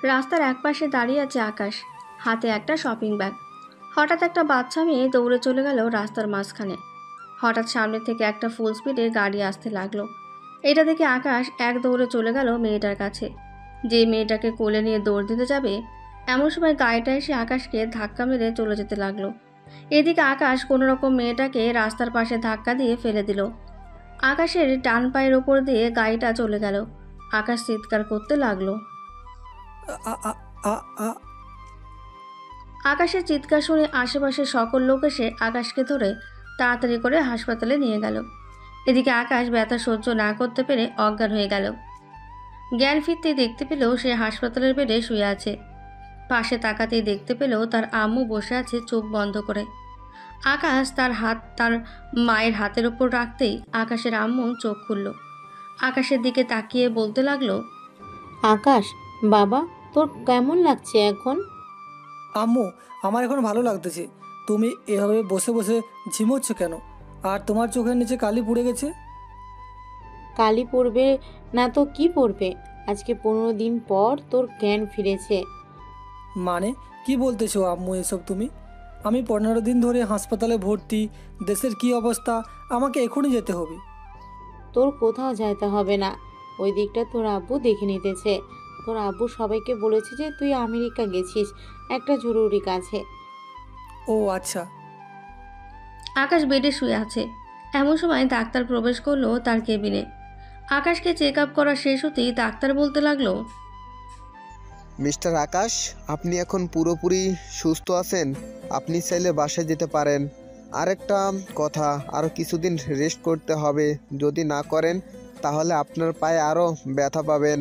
রাস্তার একপাশে দাঁড়িয়ে আছে আকাশ, হাতে একটা শপিং ব্যাগ। হঠাৎ একটা বাচ্চা মেয়ে দৌড়ে চলে গেল রাস্তার মাঝখানে। হঠাৎ সামনে থেকে একটা ফুল স্পিডে গাড়ি আসতে লাগলো। এটা দেখে আকাশ এক দৌড়ে চলে গেল মেয়েটার কাছে। যে মেয়েটাকে কোলে নিয়ে দৌড় দিতে যাবে, এমন সময় গাড়িটা এসে আকাশকে ধাক্কা মেরে চলে যেতে লাগলো। এদিকে আকাশ কোনো রকম মেয়েটাকে রাস্তার পাশে ধাক্কা দিয়ে ফেলে দিল। আকাশের ডান পায়ের ওপর দিয়ে গাড়িটা চলে গেল। আকাশ চিৎকার করতে লাগলো। আ আ আ আ আকাশের চিৎকার শুনে আশেপাশের সকল লোক এসে আকাশকে ধরে তাড়াতাড়ি করে হাসপাতালে নিয়ে গেল। এদিকে আকাশ ব্যথা সহ্য না করতে পেরে অজ্ঞান হয়ে গেল। জ্ঞান ফিরতেই দেখতে পেল সে হাসপাতালের বেডে শুয়ে আছে। পাশে তাকাতেই দেখতে পেল তার আম্মু বসে আছে চোখ বন্ধ করে। আকাশ তার হাত তার মায়ের হাতের ওপর রাখতেই আকাশের আম্মু চোখ খুলল। আকাশের দিকে তাকিয়ে বলতে লাগলো, আকাশ, বাবা, তোর কেমন লাগছে এখন? আম্মু, আমার এখন ভালো লাগতেছে। তুমি এভাবে বসে বসে ঝিমোচ্ছ কেন? আর তোমার চোখের নিচে কালি পুড়ে গেছে। কালি পড়বে না তো কি পড়বে? আজকে 15 দিন পর তোর জ্ঞান ফিরেছে। মানে কি বলতেছো আম্মু এসব তুমি? আমি 15 দিন ধরে হাসপাতালে ভর্তি। দেশের কি অবস্থা, আমাকে এখনই যেতে হবে। তোর কোথাও যাইতে হবে না, ওই দিকটা তোর আব্বু দেখে নিতেছে। তোর আব্বু সবাইকে বলেছে যে তুই আমেরিকা গেছিস একটা জরুরি কাজে। ও আচ্ছা। আকাশ বেডে শুয়ে আছে। এমন সময় ডাক্তার প্রবেশ করলো তার কেবিনে। আকাশকে চেক আপ করা শেষ হতেই ডাক্তার বলতে লাগলো, মিস্টার আকাশ, আপনি এখন পুরোপুরি সুস্থ আছেন। আপনি চাইলে বাসায় যেতে পারেন। আরেকটা কথা, আরও কিছুদিন রেস্ট করতে হবে। যদি না করেন তাহলে আপনার পায়ে আরও ব্যথা পাবেন।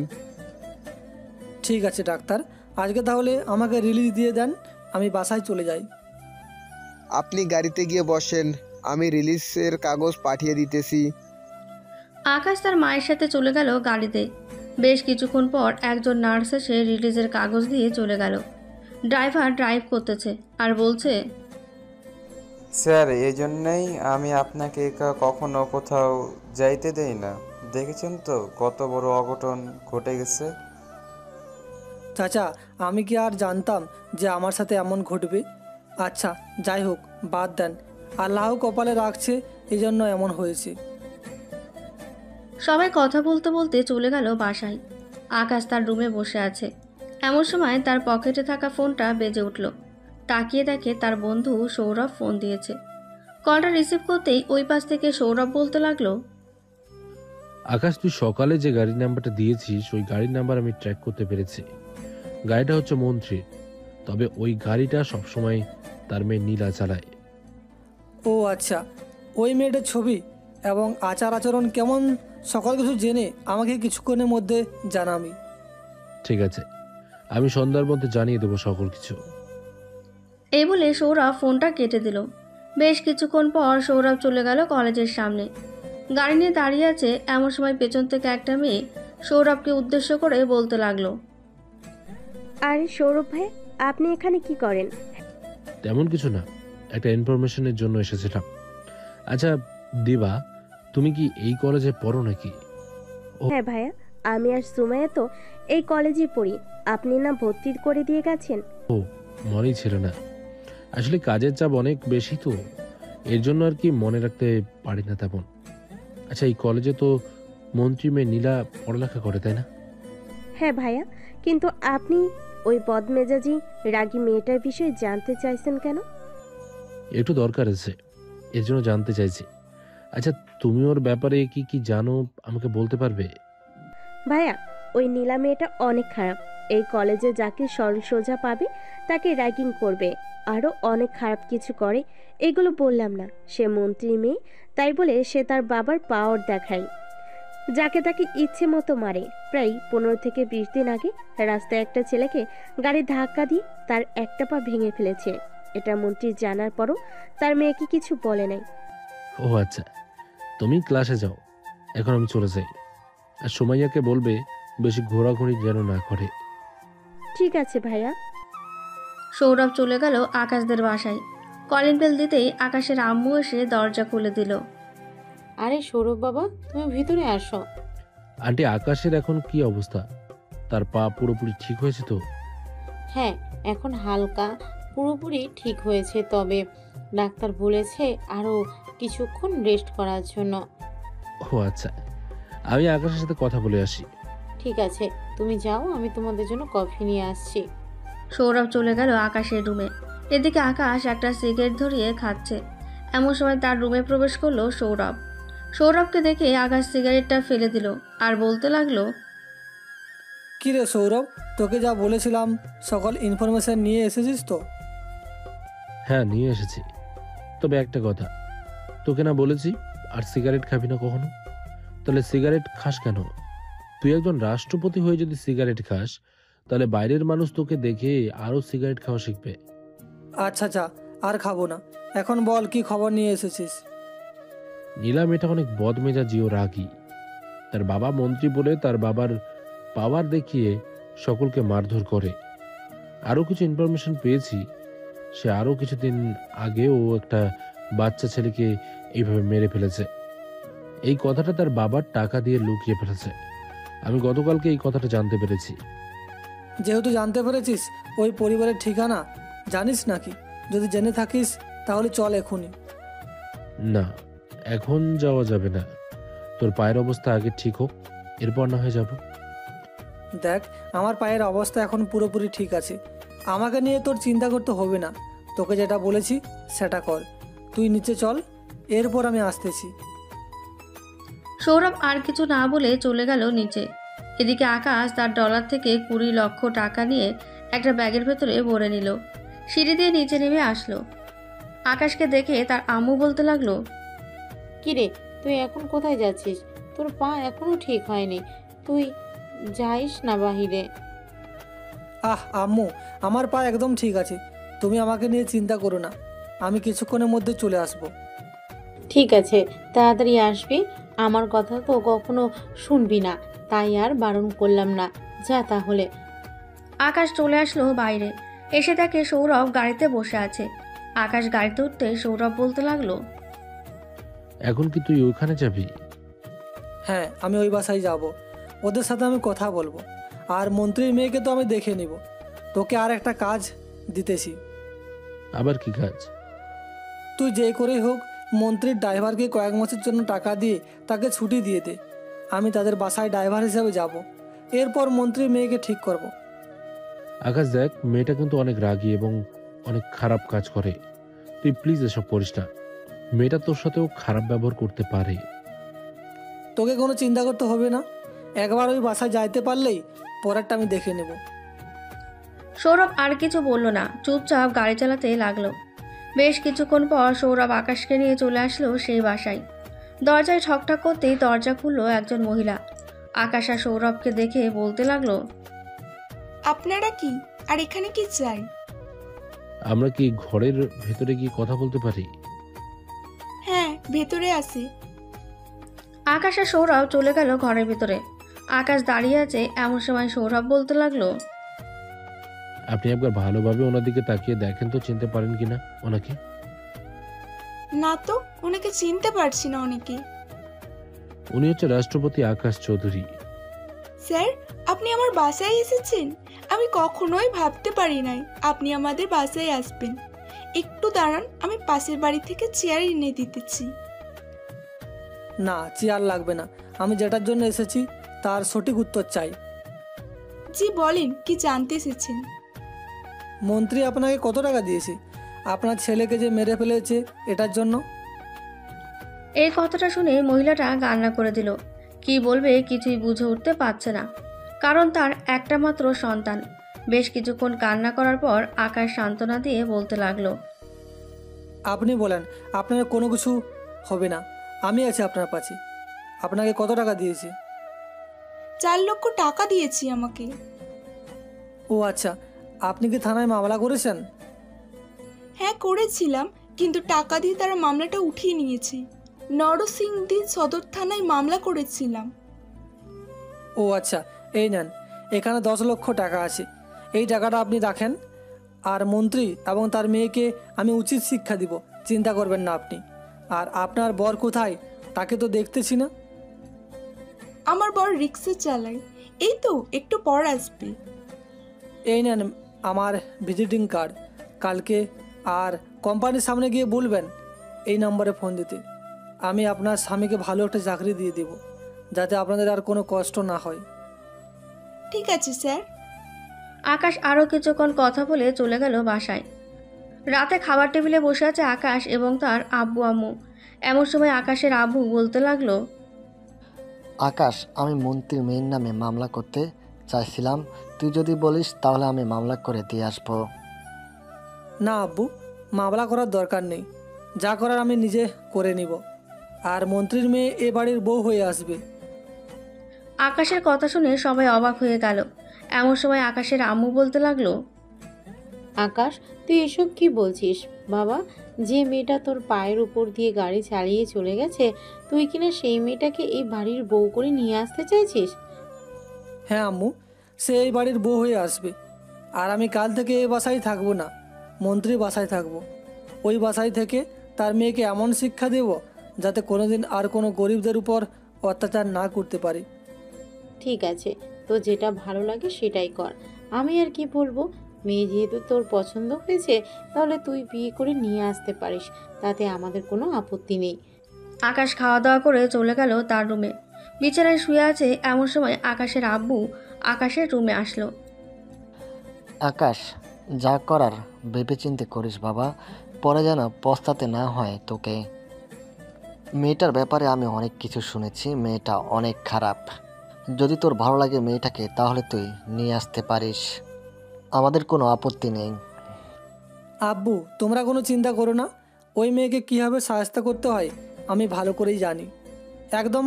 ঠিক আছে ডাক্তার, আজকে তাহলে আমাকে রিলিজ দিয়ে দেন, আমি বাসায় চলে যাই। আপনি গাড়িতে গিয়ে বসেন, আমি রিলিজের কাগজ পাঠিয়ে দিতেছি। আকাশ তার মায়ের সাথে চলে গেল গাড়িতে। বেশ কিছুক্ষণ পর একজন নার্স এসে রিলিজের কাগজ দিয়ে চলে গেল। ড্রাইভার ড্রাইভ করতেছে আর বলছে, স্যার, এই জন্যই আমি আপনাকে কখনো কোথাও যাইতে দেই না। দেখেছেন তো কত বড় অঘটন ঘটে গেছে। চাচা, আমি কি আর জানতাম যে আমার সাথে এমন ঘটবে? আচ্ছা, যাই হোক, বাদ দেন। আল্লাহ কপালে রাখছে, এই জন্য এমন হয়েছে। সবাই কথা বলতে বলতে চলে গেল বাসায়। আকাশ তার রুমে বসে আছে। এমন সময় তার পকেটে থাকা ফোনটা বেজে উঠল। তাকিয়ে দেখে তার বন্ধু সৌরভ ফোন দিয়েছে। কলটা রিসিভ করতেই ওই পাশ থেকে সৌরভ বলতে লাগলো, আকাশ, তুই সকালে যে গাড়ির নাম্বারটা দিয়েছিস ওই গাড়ির নাম্বার আমি ট্র্যাক করতে পেরেছি। গাড়িটা হচ্ছে মন্ত্রীর, তবে ওই গাড়িটা সবসময় তার মেয়ে নীলা চালায়। ও আচ্ছা, ওই মেয়েটার ছবি এবং আচার আচরণ কেমন সকল কিছু জেনে আমাকে কিছুক্ষণের মধ্যে জানাবি। ঠিক আছে, আমি সন্ধ্যার মধ্যে জানিয়ে দেবো সকল কিছু। এই বলে সৌরভ ফোনটা কেটে দিল। বেশ কিছুক্ষণ পর সৌরভ চলে গেল কলেজের সামনে। গাড়ি নিয়ে দাঁড়িয়ে আছে। এমন সময় পেছন থেকে একটা মেয়ে সৌরভকে উদ্দেশ্য করে বলতে লাগলো, আরে সৌরভ ভাই, আপনি এখানে কি করেন? তেমন কিছু না, একটা ইনফরমেশনের জন্য এসেছিলাম। আচ্ছা দিবা, তুমি কি এই কলেজে পড়ো নাকি? হ্যাঁ ভাইয়া, আমি আর সুমাইয়া তো এই কলেজে পড়ি। আপনি না ভর্তি করে দিয়ে গেছেন। ও, মনেই ছিল না। আসলে কাজের চাপ অনেক বেশি তো, এর জন্য আর কি মনে রাখতে পারি না তেমন। আচ্ছা, এই কলেজে তো মন্ত্রী মেয়ে নীলা পড়ালেখা করে, তাই না? হ্যাঁ ভাইয়া, কিন্তু আপনি ওই বদমেজাজি রাগী মেয়েটার বিষয়ে জানতে চাইছেন কেন? একটু দরকার আছে, এর জন্য জানতে চাইছি। আচ্ছা, তুমি ওর ব্যাপারে কি কি জানো আমাকে বলতে পারবে? ভাইয়া, ওই নীলা মেয়েটা অনেক খারাপ। এই কলেজে যাকে সরল সোজা পাবে তাকে র্যাগিং করবে, আরও অনেক খারাপ কিছু করে। এগুলো বললাম না, সে মন্ত্রী মেয়ে, তাই বলে সে তার বাবার পাওয়ার দেখায়। যাকে তাকে ইচ্ছে মতো মারে। প্রায় 15 থেকে 20 দিন আগে রাস্তায় একটা ছেলেকে গাড়ি ধাক্কা দিয়ে তার একটা পা ভেঙে ফেলেছে। এটা মন্ত্রী জানার পরও তার মেয়েকে কিছু বলে নাই। ও আচ্ছা, তুমি ক্লাসে যাও, এখন আমি চলে যাই। আর সুমাইয়াকে বলবে বেশি ঘোরাঘুরি যেন না করে। ঠিক আছে ভাইয়া। সৌরভ চলে গেল আকাশদের বাসায়। কলিং বেল দিতেই আকাশের আম্মু এসে দরজা খুলে দিল। আরে সৌরভ বাবা, তুমি ভিতরে আসো। আন্টি, আকাশের এখন কি অবস্থা? তার পা পুরোপুরি ঠিক হয়েছে তো? হ্যাঁ, এখন হালকা, পুরোপুরি ঠিক হয়েছে, তবে ডাক্তার বলেছে আরও কিছুক্ষণ রেস্ট করার জন্য। ও আচ্ছা, আমি আকাশের সাথে কথা বলে আসি। ঠিক আছে, তুমি যাও, আমি তোমাদের জন্য কফি নিয়ে আসছি। সৌরভ চলে গেল আকাশের রুমে। এদিকে আকাশ একটা সিগারেট ধরিয়ে খাচ্ছে। এমন সময় তার রুমে প্রবেশ করলো সৌরভ। সৌরভকে দেখে আকাশ সিগারেটটা ফেলে দিল আর বলতে লাগলো, কী রে সৌরভ, তোকে যা বলেছিলাম সকল ইনফরমেশন নিয়ে এসেছিস তো? হ্যাঁ, নিয়ে এসেছি। তবে একটা কথা, তোকে না বলেছি আর সিগারেট খাবি না কখনো? তাহলে সিগারেট খাস কেন? তুই একজন রাষ্ট্রপতি হয়ে যদি সিগারেট খাস, তাহলে বাইরের মানুষ তোকে দেখে আরো সিগারেট খাওয়া শিখবে। আচ্ছা আচ্ছা, আর খাবো না। এখন বল, কি খবর নিয়ে এসেছিস? নীলা মেয়েটা অনেক বদমেজাজি ও রাগী। তার বাবা মন্ত্রী বলে তার বাবার পাওয়ার দেখিয়ে সকলকে মারধর করে। আরো কিছু ইনফরমেশন পেয়েছি, সে আরো কিছুদিন আগেও একটা বাচ্চা ছেলেকে এইভাবে মেরে ফেলেছে। এই কথাটা তার বাবার টাকা দিয়ে লুকিয়ে ফেলেছে। আমি গতকালকে এই কথাটা জানতে পেরেছি। যেহেতু জানতে পেরেছিস ওই পরিবারের ঠিকানা জানিস নাকি? যদি জেনে থাকিস তাহলে চল এখনই। না, এখন যাওয়া যাবে না। তোর পায়ের অবস্থা আগে ঠিক হোক, এরপর না হয়ে যাব। দেখ, আমার পায়ের অবস্থা এখন পুরোপুরি ঠিক আছে। আমাকে নিয়ে তোর চিন্তা করতে হবে না। তোকে যেটা বলেছি সেটা কর। তুই নিচে চল, এরপর আমি আসতেছি। সৌরভ আর কিছু না বলে চলে গেল নিচে। এদিকে আকাশ তার ডলার থেকে 20 লক্ষ টাকা নিয়ে একটা ব্যাগের ভেতরে ভরে নিল। সিঁড়ি দিয়ে নিচে নেমে আসলো। আকাশকে দেখে তার আম্মু বলতে লাগলো, কিরে, তুই এখন কোথায় যাচ্ছিস? তোর পা এখনো ঠিক হয়নি, তুই যাইস না বাহিরে। আহ আম্মু, আমার পা একদম ঠিক আছে। তুমি আমাকে নিয়ে চিন্তা করো না, আমি কিছুক্ষণের মধ্যে চলে আসব। ঠিক আছে, তাড়াতাড়ি আসবি। আমার কথা তো কখনো শুনবি না, তাই আর বারণ করলাম না। যা তাহলে। আকাশ চলে আসলো বাইরে। এসে দেখে সৌরভ গাড়িতে বসে আছে। আকাশ গাড়িতে উঠতে সৌরভ বলতে লাগলো, এখন কি তুই ওখানে যাবি? হ্যাঁ, আমি ওই বাসায় যাব। ওদের সাথে আমি কথা বলবো। আর মন্ত্রীর মেয়েকে তো আমি দেখে নিব। তোকে আর একটা কাজ দিতেছি। আবার কি কাজ? তুই যে করেই হোক মন্ত্রীর ড্রাইভারকে কয়েক মাসের জন্য টাকা দিয়ে তাকে ছুটি দিয়ে দে। আমি তাদের বাসায় ড্রাইভার হিসেবে যাব। এরপর মন্ত্রীর মেয়েকে ঠিক করব। আকাশ দেখ, মেয়েটা কিন্তু অনেক রাগী এবং অনেক খারাপ কাজ করে। তুই প্লিজ এসব করিস না। মেয়েটা তোর সাথেও খারাপ ব্যবহার করতে পারে। তোকে কোনো চিন্তা করতে হবে না। একবার ওই বাসায় যাইতে পারলেই পরেরটা আমি দেখে নেব। সৌরভ আর কিছু বলল না, চুপচাপ গাড়ি চালাতে লাগলো। বেশ কিছুক্ষণ পর সৌরভ আকাশকে নিয়ে চলে আসলো সেই বাসায়। দরজায় ঠকঠক করতেই দরজা খুললো একজন মহিলা। আকাশ আর সৌরভকে দেখে বলতে লাগলো, আপনারা কি আর এখানে কি চাই? আমরা কি ঘরের ভেতরে গিয়ে কথা বলতে পারি? হ্যাঁ, ভেতরে আসি। আকাশ আর সৌরভ চলে গেল ঘরের ভিতরে। আকাশ দাঁড়িয়ে আছে, এমন সময় সৌরভ বলতে লাগলো, আপনি একবার ভালোভাবে ওনার দিকে তাকিয়ে দেখেন তো চিনতে পারেন কিনা ওনাকে। না তো, ওনাকে চিনতে পারছি না। অনেকে। উনি হচ্ছে রাষ্ট্রপতি আকাশ চৌধুরী। স্যার, আপনি আমার বাসায় এসেছেন? আমি কখনোই ভাবতে পারি নাই আপনি আমাদের বাসায় আসবেন। একটু দাঁড়ান, আমি পাশের বাড়ি থেকে চেয়ার এনে দিতেছি। না, চেয়ার লাগবে না। আমি যেটার জন্য এসেছি তার সঠিক উত্তর চাই। জি বলেন, কি জানতে এসেছেন? মন্ত্রী আপনাকে কত টাকা দিয়েছে আপনার ছেলেকে যে মেরে ফেলেছে এটার জন্য? এই কথাটা শুনে মহিলাটা কান্না করে দিল। কি বলবে কিছুই বুঝে উঠতে পারছে না, কারণ তার একটা মাত্র সন্তান। বেশ কিছুক্ষণ কান্না করার পর আকাশ সান্ত্বনা দিয়ে বলতে লাগলো, আপনি বলেন, আপনার কোনো কিছু হবে না। আমি আছি আপনার পাশে। আপনাকে কত টাকা দিয়েছে? 4 লক্ষ টাকা দিয়েছি আমাকে। ও আচ্ছা, আপনি কি থানায় মামলা করেছেন? হ্যাঁ করেছিলাম, কিন্তু টাকা দিয়ে তারা মামলাটা উঠিয়ে নিয়েছে। নরসিংদী সদর থানায় মামলা করেছিলাম। ও আচ্ছা, এই নেন, এখানে 10 লক্ষ টাকা আছে। এই টাকাটা আপনি রাখেন। আর মন্ত্রী এবং তার মেয়েকে আমি উচিত শিক্ষা দিব, চিন্তা করবেন না আপনি। আর আপনার বর কোথায় তাকে তো দেখতেছি না। আমার বর রিক্সা চালায়, এই তো একটু পর আসবে। এই নেন আমার ভিজিটিং কার্ড, কালকে আর কোম্পানির সামনে গিয়ে বলবেন এই নম্বরে ফোন দিতে। আমি আপনার স্বামীকে ভালো একটা চাকরি দিয়ে দেব, যাতে আপনাদের আর কোনো কষ্ট না হয়। ঠিক আছে স্যার। আকাশ আরও কিছুক্ষণ কথা বলে চলে গেল বাসায়। রাতে খাবার টেবিলে বসে আছে আকাশ এবং তার আব্বু আম্মু। এমন সময় আকাশের আব্বু বলতে লাগলো, আকাশ, আমি মন্ত্রীর মেয়ের নামে মামলা করতে চাইছিলাম, তুই যদি বলিস তাহলে আমি মামলা করে দিয়ে আসবো। না আব্বু, মামলা করার দরকার নেই, যা করার আমি নিজে করে নিব। আর মন্ত্রীর মেয়ে এ বাড়ির বউ হয়ে আসবে। আকাশের কথা শুনে সবাই অবাক হয়ে গেল। এমন সময় আকাশের আম্মু বলতে লাগলো, আকাশ, তুই এসব কি বলছিস বাবা? যে মেয়েটা তোর পায়ের উপর দিয়ে গাড়ি চালিয়ে চলে গেছে, তুই কিনা সেই মেয়েটাকে এই বাড়ির বউ করে নিয়ে আসতে চাইছিস? হ্যাঁ আম্মু, সে এই বাড়ির বউ হয়ে আসবে। আর আমি কাল থেকে এই বাসায় থাকবো না, মন্ত্রীর বাসায় থাকবো। ওই বাসায় থেকে তার মেয়েকে এমন শিক্ষা দেব যাতে কোনোদিন আর কোনো গরিবদের উপর অত্যাচার না করতে পারে। ঠিক আছে, তো যেটা ভালো লাগে সেটাই কর। আমি আর কি বলবো? মেয়ে যেহেতু তোর পছন্দ হয়েছে, তাহলে তুই বিয়ে করে নিয়ে আসতে পারিস, তাতে আমাদের কোনো আপত্তি নেই। আকাশ খাওয়া দাওয়া করে চলে গেল তার রুমে। বিছানায় শুয়ে আছে এমন সময় আকাশের আব্বু আকাশের রুমে আসলো। আকাশ, যা করার ভেবেচিন্তে করিস বাবা, পরে যেন পস্তাতে না হয় তোকে। মেয়েটার ব্যাপারে আমি অনেক কিছু শুনেছি, মেয়েটা অনেক খারাপ। যদি তোর ভালো লাগে মেয়েটাকে, তাহলে তুই নিয়ে আসতে পারিস, আমাদের কোনো আপত্তি নেই। আব্বু, তোমরা কোনো চিন্তা করো না, ওই মেয়েকে কীভাবে সাহায্য করতে হয় আমি ভালো করেই জানি। একদম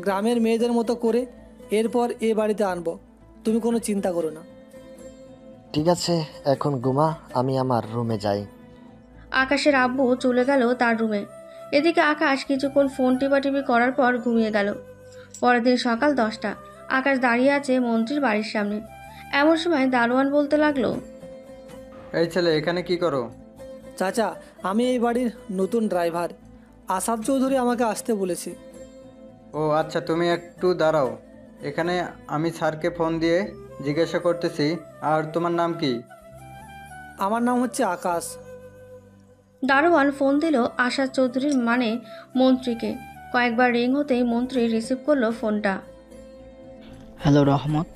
গ্রামের মেয়েদের মতো করে এরপর এ বাড়িতে আনবো, তুমি কোনো চিন্তা করো না। ঠিক আছে, এখন ঘুমা, আমি আমার রুমে যাই। আকাশের আব্বু চলে গেল তার রুমে। এদিকে আকাশ কিছুক্ষণ ফোন টিপাটিপি করার পর ঘুমিয়ে গেল। পরের দিন সকাল 10টা, আকাশ দাঁড়িয়ে আছে মন্ত্রীর বাড়ির সামনে। এমন সময় দারোয়ান বলতে লাগলো, এই ছেলে এখানে কি করো? চাচা, আমি এই বাড়ির নতুন ড্রাইভার, আসাদ চৌধুরী আমাকে আসতে বলেছে। ও আচ্ছা, তুমি একটু দাঁড়াও, এখানে আমি স্যারকে ফোন দিয়ে জিজ্ঞাসা করতেছি। আর তোমার নাম কি? আমার নাম হচ্ছে আকাশ। দারোয়ান ফোন দিল আশাদ চৌধুরীর মানে মন্ত্রীকে। কয়েকবার রিং হতেই মন্ত্রী রিসিভ করলো ফোনটা। হ্যালো রহমত।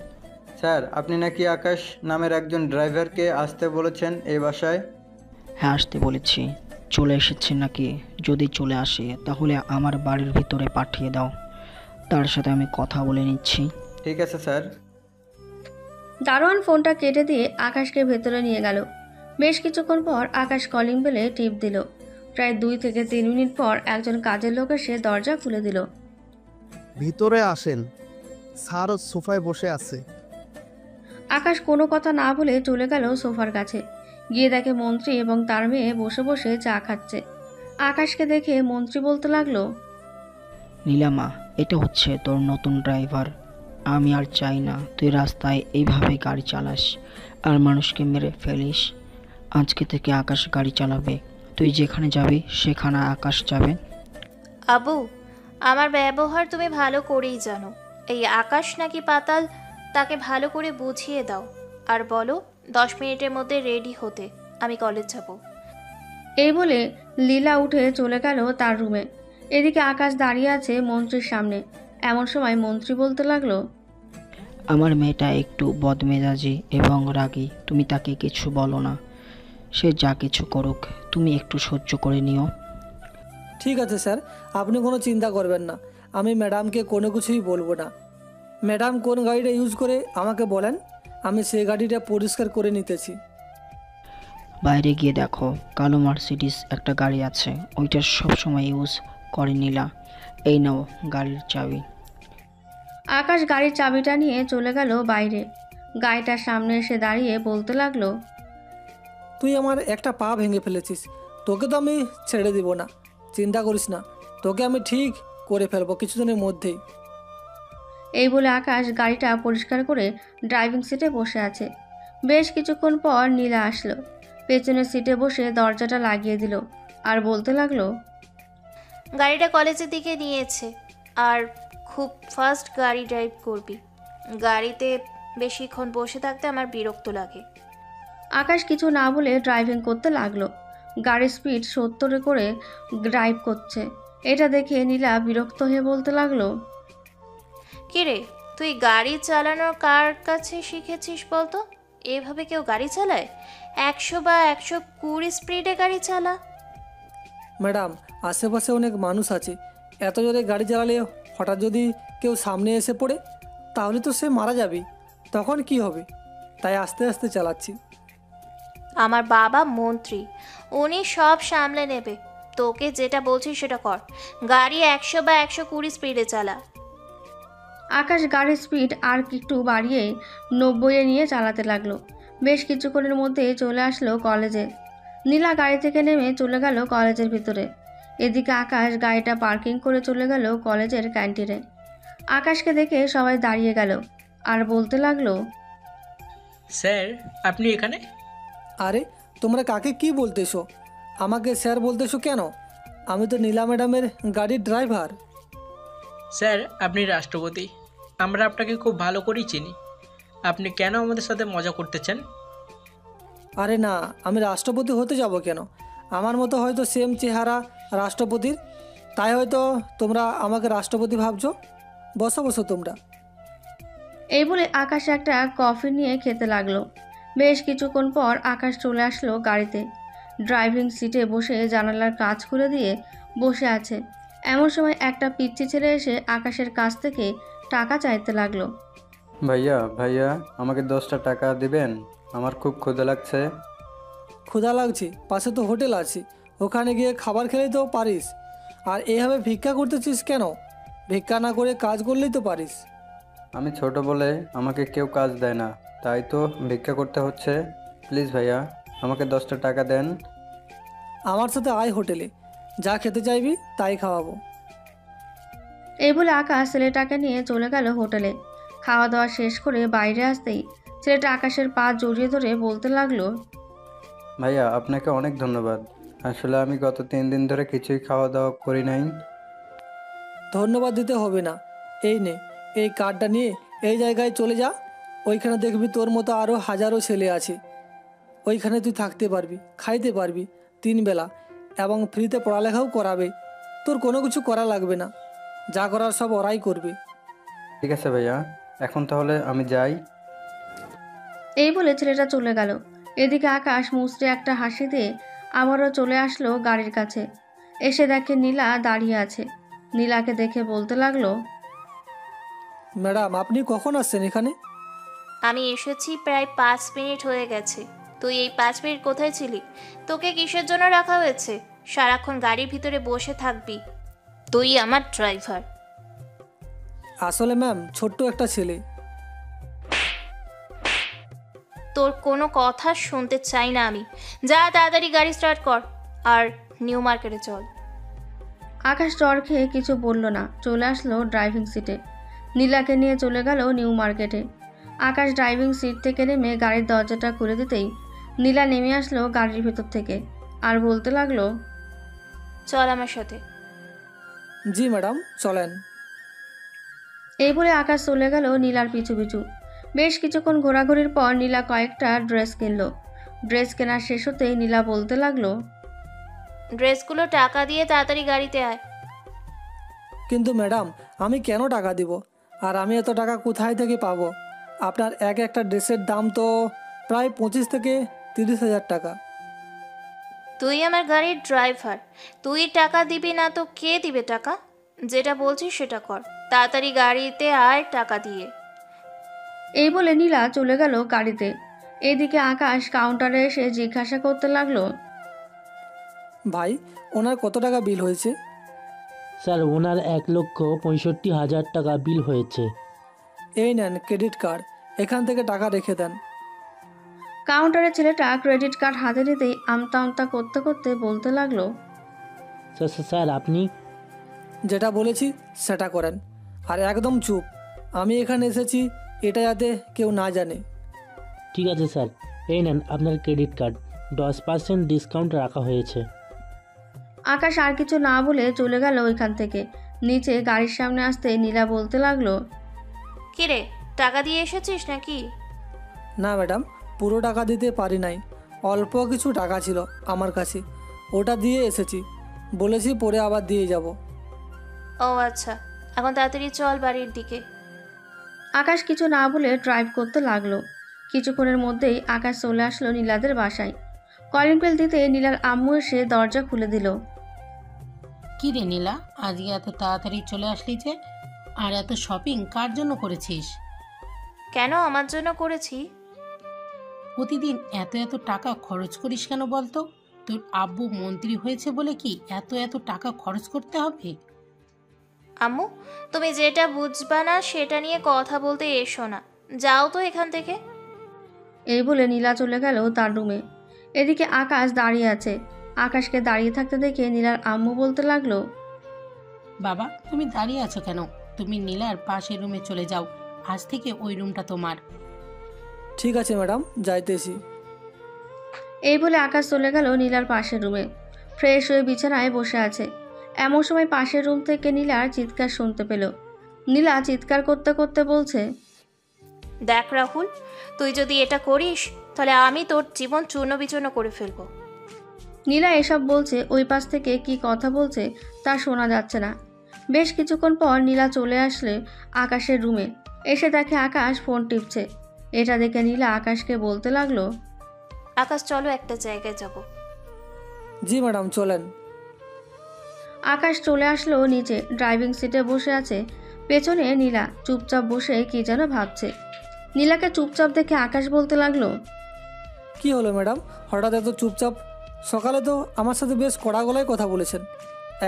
স্যার, আপনি নাকি আকাশ নামের একজন ড্রাইভারকে আসতে বলেছেন এই বাসায়? হ্যাঁ, আসতে বলেছি। চলে এসেছেন নাকি? যদি চলে আসে তাহলে আমার বাড়ির ভিতরে পাঠিয়ে দাও, তার সাথে আমি কথা বলে নিচ্ছি। ঠিক আছে স্যার। দারোয়ান ফোনটা কেটে দিয়ে আকাশকে ভেতরে নিয়ে গেল। বেশ কিছুক্ষণ পর আকাশ কলিং বেলে টিপ দিল। প্রায় 2 থেকে 3 মিনিট পর একজন কাজের লোক এসে দরজা খুলে দিল। ভিতরে আসেন, স্যার সোফায় বসে আছে। আকাশ কোনো কথা না বলে চলে গেল সোফার কাছে। গিয়ে দেখে মন্ত্রী এবং তার মেয়ে বসে বসে চা খাচ্ছে। আকাশকে দেখে মন্ত্রী বলতে লাগলো, নীলামা, এটা হচ্ছে তোর নতুন ড্রাইভার। আমি আর চাই না তুই রাস্তায় এইভাবে গাড়ি চালাস আর মানুষকে মেরে ফেলিস। আজকে থেকে আকাশ গাড়ি চালাবে, তুই যেখানে যাবি সেখানে আকাশ যাবে। আবু, আমার ব্যবহার তুমি ভালো করেই জানো। এই আকাশ নাকি পাতাল, তাকে ভালো করে বুঝিয়ে দাও আর বলো 10 মিনিটের মধ্যে রেডি হতে, আমি কলেজ যাব। এই বলে লীলা উঠে চলে গেল তার রুমে। এদিকে আকাশ দাঁড়িয়ে আছে মন্ত্রীর সামনে। এমন সময় মন্ত্রী বলতে লাগলো, আমার মেয়েটা একটু বদমেজাজি এবং রাগী, তুমি তাকে কিছু বলো না। সে যা কিছু করুক তুমি একটু সহ্য করে নিও। ঠিক আছে স্যার, আপনি কোনো চিন্তা করবেন না, আমি ম্যাডামকে কোনো কিছুই বলবো না। ম্যাডাম কোন গাড়িটা ইউজ করে আমাকে বলেন, আমি সেই গাড়িটা পরিষ্কার করে নিতেছি। বাইরে গিয়ে দেখো, কালো মার্সিডিস একটা গাড়ি আছে, ওইটা সবসময় ইউজ করে নীলা। এই নাও গাড়ির চাবি। আকাশ গাড়ির চাবিটা নিয়ে চলে গেল বাইরে। গাড়িটার সামনে এসে দাঁড়িয়ে বলতে লাগলো, তুই আমার একটা পা ভেঙে ফেলেছিস, তোকে তো আমি ছেড়ে দিব না, চিন্তা করিস না, তোকে আমি ঠিক করে ফেলবো কিছুদিনের মধ্যেই। এই বলে আকাশ গাড়িটা পরিষ্কার করে ড্রাইভিং সিটে বসে আছে। বেশ কিছুক্ষণ পর নীলা আসলো। পেছনের সিটে বসে দরজাটা লাগিয়ে দিল আর বলতে লাগলো, গাড়িটা কলেজের দিকে নিয়েছে। আর খুব ফাস্ট গাড়ি ড্রাইভ করবি। গাড়িতে বেশিক্ষণ বসে থাকতে আমার বিরক্ত লাগে। আকাশ কিছু না বলে ড্রাইভিং করতে লাগলো। গাড়ির স্পিড 70 করে ড্রাইভ করছে। এটা দেখে নীলা বিরক্ত হয়ে বলতে লাগলো, কিরে, তুই গাড়ি চালানো কার কাছে শিখেছিস বলতো? এভাবে কেউ গাড়ি চালায়? 100 বা 120 স্পিডে গাড়ি চালা। ম্যাডাম, আশেপাশে অনেক মানুষ আছে, এত জোরে গাড়ি চালালে হঠাৎ যদি কেউ সামনে এসে পড়ে তাহলে তো সে মারা যাবে, তখন কি হবে? তাই আস্তে আস্তে চালাচ্ছি। আমার বাবা মন্ত্রী, উনি সব সামলে নেবে। তোকে যেটা বলছি সেটা কর। গাড়ি 100 বা 120 স্পিডে চালা। আকাশ গাড়ির স্পিড আর একটু বাড়িয়ে 90-এ নিয়ে চালাতে লাগলো। বেশ কিছুক্ষণের মধ্যে চলে আসলো কলেজে। নীলা গাড়ি থেকে নেমে চলে গেল কলেজের ভিতরে। এদিকে আকাশ গাড়িটা পার্কিং করে চলে গেল কলেজের ক্যান্টিনে। আকাশকে দেখে সবাই দাঁড়িয়ে গেল আর বলতে লাগলো, স্যার আপনি এখানে? আরে তোমরা কাকে কি বলতেছো? আমাকে স্যার বলতেছো কেন? আমি তো নীলা ম্যাডামের গাড়ির ড্রাইভার। স্যার আপনি রাষ্ট্রপতি, আমরা আপনাকে খুব ভালো করেই চিনি। আপনি কেন আমাদের সাথে মজা করতে চান? আরে না, আমি রাষ্ট্রপতি হতে যাব কেন? আমার মতো হয়তো সেম চেহারা রাষ্ট্রপতির, তাই হয়তো তোমরা আমাকে রাষ্ট্রপতি ভাবছো। বসো বসো তোমরা। এই বলে আকাশ একটা কফি নিয়ে খেতে লাগলো। বেশ কিছুক্ষণ পর আকাশ চলে আসলো গাড়িতে। ড্রাইভিং সিটে বসে জানালার কাঁচ খুলে দিয়ে বসে আছে। এমন সময় একটা পিচ্চি ছেলে এসে আকাশের কাছ থেকে টাকা চাইতে লাগলো। ভাইয়া ভাইয়া আমাকে 10টা টাকা দিবেন, আমার খুব ক্ষুধা লাগছে। ক্ষুধা লাগছে? পাশে তো হোটেল আছে, ওখানে গিয়ে খাবার খেলেই তো পারিস। আর এইভাবে ভিক্ষা করতেছিস কেন? ভিক্ষা না করে কাজ করলেই তো পারিস। আমি ছোট বলে আমাকে কেউ কাজ দেয় না, তাই তো ভিক্ষা করতে হচ্ছে। প্লিজ ভাইয়া আমাকে 10টা টাকা দেন। আমার সাথে আয় হোটেলে, যা খেতে চাইবি তাই খাওয়াবো। এই বলে আকাশ ছেলেটাকে নিয়ে চলে গেল হোটেলে। খাওয়া দাওয়া শেষ করে বাইরে আসতেই ছেলেটা আকাশের পা জড়িয়ে ধরে বলতে লাগলো, ভাইয়া আপনাকে অনেক ধন্যবাদ। আসলে আমি গত 3 দিন ধরে কিছুই খাওয়া দাওয়া করি নাই। ধন্যবাদ দিতে হবে না, এই নে এই কার্ডটা নিয়ে এই জায়গায় চলে যা। ওইখানে দেখবি তোর মতো আরও হাজারো ছেলে আছে। ওইখানে তুই থাকতে পারবি, খাইতে পারবি 3 বেলা, এবং ফ্রিতে পড়ালেখাও করাবে। তোর কোনো কিছু করা লাগবে না, যা করার সব ওরাই করবে। ঠিক আছে ভাইয়া, এখন তাহলে আমি যাই। এই বলে ছেলেটা চলে গেল। এদিকে আকাশ মুচড়ে একটা হাসি দিয়ে আবারও চলে আসলো গাড়ির কাছে। এসে দেখে নীলা দাঁড়িয়ে আছে। নীলাকে দেখে বলতে লাগলো, ম্যাডাম আপনি কখন আসছেন এখানে? আমি এসেছি প্রায় 5 মিনিট হয়ে গেছে। তুই এই 5 মিনিট কোথায় ছিলি? তোকে কিসের জন্য রাখা হয়েছে? সারাক্ষণ গাড়ির ভিতরে বসে থাকবি? তুই আমার ড্রাইভার। আসলে ম্যাম ছোট্ট একটা ছেলে। তোর কোনো কথা শুনতে চাই না আমি। যা তাড়াতাড়ি গাড়ি স্টার্ট কর আর নিউ মার্কেটে চল। আকাশ জ্বর খেয়ে কিছু বলল না, চলে আসলো ড্রাইভিং সিটে। নীলাকে নিয়ে চলে গেল নিউ মার্কেটে। আকাশ ড্রাইভিং সিট থেকে নেমে গাড়ির দরজাটা খুলে দিতেই নীলা নেমে আসলো গাড়ির ভেতর থেকে আর বলতে লাগলো, চল আমার সাথে। জি ম্যাডাম চলেন। এই বলে আকাশ চলে গেল নীলার পিছু পিছু। বেশ কিছুক্ষণ ঘোরাঘুরির পর নীলা কয়েকটা ড্রেস কিনলো। ড্রেস কেনা শেষ হতেই নীলা বলতে লাগলো, ড্রেসগুলো টাকা দিয়ে তাড়াতাড়ি গাড়িতে আয়। কিন্তু ম্যাডাম আমি কেন টাকা দিব? আর আমি এত টাকা কোথায় থেকে পাবো? আপনার একটা ড্রেসের দাম তো প্রায় 25 থেকে 30,000 টাকা। তুই আমার গাড়ির ড্রাইভার, তুই টাকা দিবি না তো কে দিবে টাকা? যেটা বলছিস সেটা কর, তাড়াতাড়ি গাড়িতে আয় টাকা দিয়ে। এই বলে নীলা চলে গেল গাড়িতে। এদিকে আকাশ কাউন্টারে এসে জিজ্ঞাসা করতে লাগলো, ভাই ওনার কত টাকা বিল হয়েছে? স্যার ওনার 1,65,000 টাকা বিল হয়েছে। এই নেন ক্রেডিট কার্ড, এখান থেকে টাকা রেখে দেন। কাউন্টারের ছেলেটা ক্রেডিট কার্ড হাতে নিতেই আমতা আমতা করতে করতে বলতে লাগলো, স্যার আপনি যেটা বলেছি সেটা করেন, আর একদম চুপ। আমি এখানে এসেছি এটা যাতে কেউ না জানে। ঠিক আছে স্যার, এই নেন আপনার ক্রেডিট কার্ড, 10% ডিসকাউন্ট রাখা হয়েছে। আকাশ আর কিছু না বলে চলে গেল ওইখান থেকে। নিচে গাড়ির সামনে আসতে নীলা বলতে লাগলো, কিরে, টাকা দিয়ে এসেছিস নাকি? না ম্যাডাম, পুরো টাকা দিতে পারি নাই, অল্প কিছু টাকা ছিল আমার কাছে, ওটা দিয়ে এসেছি। বলেছি পরে আবার দিয়ে যাব। ও আচ্ছা, এখন তাড়াতাড়ি চল বাড়ির দিকে। আকাশ কিছু না বলে ড্রাইভ করতে লাগলো। কিছুক্ষণের মধ্যেই আকাশ চলে আসলো নীলাদের বাসায়। কলিং বেল দিতে নীলার আম্মু এসে দরজা খুলে দিল। কি রে নীলা, আজকে এত তাড়াতাড়ি চলে আসলি যে? আর এত শপিং কার জন্য করেছিস? কেন, আমার জন্য করেছি। প্রতিদিন এত এত টাকা খরচ করিস কেন বলতো? তোর আব্বু মন্ত্রী হয়েছে বলে কি এত এত টাকা খরচ করতে হবে? আম্মু, তুমি যেটা বুঝবা না সেটা নিয়ে কথা বলতে এসো না, যাও তো এখান থেকে। এই বলে নীলা চলে গেল তার রুমে। এদিকে আকাশ দাঁড়িয়ে আছে। আকাশকে দাঁড়িয়ে থাকতে দেখে নীলার আম্মু বলতে লাগলো, বাবা, তুমি দাঁড়িয়ে আছো কেন? তুমি নীলার পাশের রুমে চলে যাও, আজ থেকে ওই রুমটা তোমার। ঠিক আছে ম্যাডাম, যাইতেছি। এই বলে আকাশ চলে গেল নীলার পাশের রুমে। ফ্রেশ হয়ে বিছানায় বসে আছে। এমন সময় পাশের রুম থেকে নীলার চিৎকার শুনতে পেল। নীলা চিৎকার করতে করতে বলছে, দেখ রাহুল, তুই যদি এটা করিস তাহলে আমি তোর জীবন চূর্ণ বিচূর্ণ করে ফেলবো। নীলা এসব বলছে, ওই পাশ থেকে কি কথা বলছে তা শোনা যাচ্ছে না। বেশ কিছুক্ষণ পর নীলা চলে আসলে আকাশের রুমে। এসে দেখে আকাশ ফোন টিপছে। এটা দেখে নীলা আকাশকে বলতে লাগলো, আকাশ চলো একটা জায়গায় যাব। জি ম্যাডাম, চলেন। আকাশ চলে আসলো নিচে, ড্রাইভিং সিটে বসে আছে। পেছনে নীলা চুপচাপ বসে কি যেন ভাবছে। নীলাকে চুপচাপ দেখে আকাশ বলতে লাগলো, কি হলো ম্যাডাম, হঠাৎ এত চুপচাপ? সকালে তো আমার সাথে বেশ কড়া গলায় কথা বলেছেন,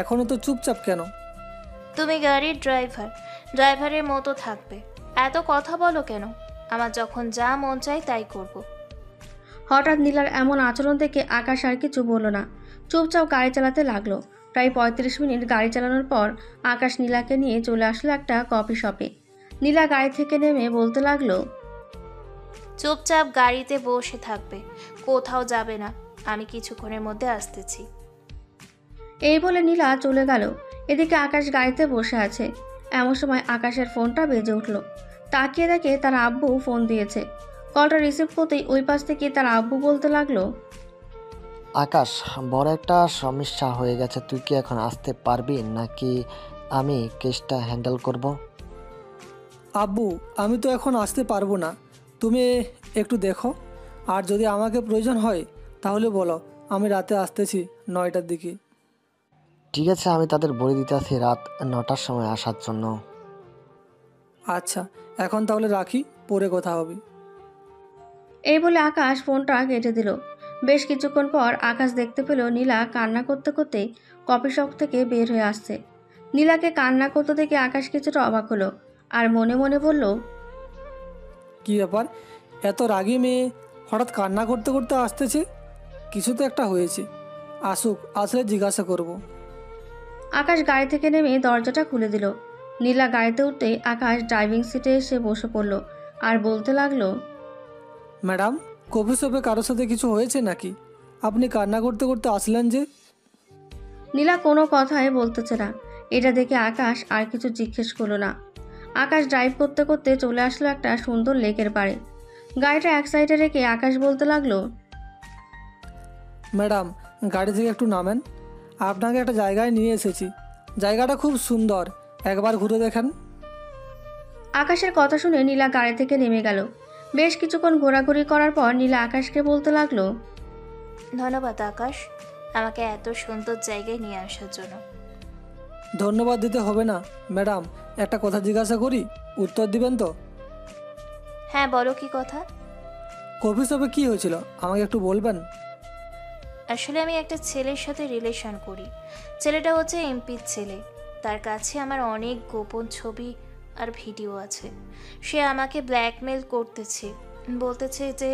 এখনও তো চুপচাপ কেন? তুমি গাড়ির ড্রাইভারের মতো থাকবে, এত কথা বলো কেন? আমার যখন যা মন চাই তাই করব। হঠাৎ নীলার এমন আচরণ দেখে আকাশ আর কিছু বলল না, চুপচাপ গাড়ি চালাতে লাগলো। প্রায় 35 মিনিট গাড়ি চালানোর পর আকাশ নীলাকে নিয়ে চলে আসলো একটা কফি শপে। নীলা গাড়ি থেকে নেমে বলতে লাগলো, চুপচাপ গাড়িতে বসে থাকবে, কোথাও যাবে না, আমি কিছুক্ষণের মধ্যে আসতেছি। এই বলে নীলা চলে গেল। এদিকে আকাশ গাড়িতে বসে আছে। এমন সময় আকাশের ফোনটা বেজে উঠল। তাকিয়ে দেখে তার আব্বু ফোন দিয়েছে। কলটা রিসিভ করতেই ওই পাশ থেকে তার আব্বু বলতে লাগলো, আকাশ, বড় একটা সমস্যা হয়ে গেছে, তুই কি এখন আসতে পারবি নাকি আমি কেসটা হ্যান্ডেল করব? আব্বু, আমি তো এখন আসতে পারবো না, তুমি একটু দেখো, আর যদি আমাকে প্রয়োজন হয় তাহলে বলো, আমি রাতে আসতেছি 9টার দিকে। ঠিক আছে, আমি তাদের বলে দিতেছি রাত 9টার সময় আসার জন্য। আচ্ছা, এখন তাহলে রাখি, পরে কথা হবে। এই বলে আকাশ ফোনটা কেটে দিল। বেশ কিছুক্ষণ পর আকাশ দেখতে পেল নীলা কান্না করতে করতে কফি শপ থেকে বের হয়ে আসছে। নীলাকে কান্না করতে দেখে আকাশ কিছুটা অবাক হলো, আর মনে মনে বলল, কি ব্যাপার, এত রাগী মেয়ে হঠাৎ কান্না করতে করতে আসতেছে? কিছু তো একটা হয়েছে, আসুক, আসলে জিজ্ঞাসা করব। আকাশ গাড়ি থেকে নেমে দরজাটা খুলে দিল। নীলা গাড়িতে উঠতেই আকাশ ড্রাইভিং সিটে এসে বসে পড়ল আর বলতে লাগলো, ম্যাডাম, কফি শপে কারোর সাথে কিছু হয়েছে নাকি? আপনি কান্না করতে করতে আসলেন যে? নীলা কোনো কথাই বলতেছে না। এটা দেখে আকাশ আর কিছু জিজ্ঞেস করলো না। আকাশ ড্রাইভ করতে করতে চলে আসলো একটা সুন্দর লেকের পাড়ে। গাড়িটা এক সাইডে রেখে আকাশ বলতে লাগলো, ম্যাডাম, গাড়ি থেকে একটু নামেন, আপনাকে একটা জায়গায় নিয়ে এসেছি, জায়গাটা খুব সুন্দর, একবার ঘুরে দেখেন। আকাশের কথা শুনে নীলা গাড়ি থেকে নেমে গেল। বেশ কিছুক্ষণ ঘোরাঘুরি করার পর নীলা আকাশকে বলতে লাগলো, ধন্যবাদ আকাশ, আমাকে এত সুন্দর জায়গায় নিয়ে আসার জন্য। ধন্যবাদ দিতে হবে না ম্যাডাম, একটা কথা জিজ্ঞাসা করি, উত্তর দিবেন তো? হ্যাঁ, বলো কি কথা। কফি শপে কী হয়েছিল আমাকে একটু বলবেন? আসলে আমি একটা ছেলের সাথে রিলেশন করি। ছেলেটা হচ্ছে এমপির ছেলে। তার কাছে আমার অনেক গোপন ছবি আর ভিডিও আছে। সে আমাকে ব্ল্যাকমেল করতেছে, বলতেছে যে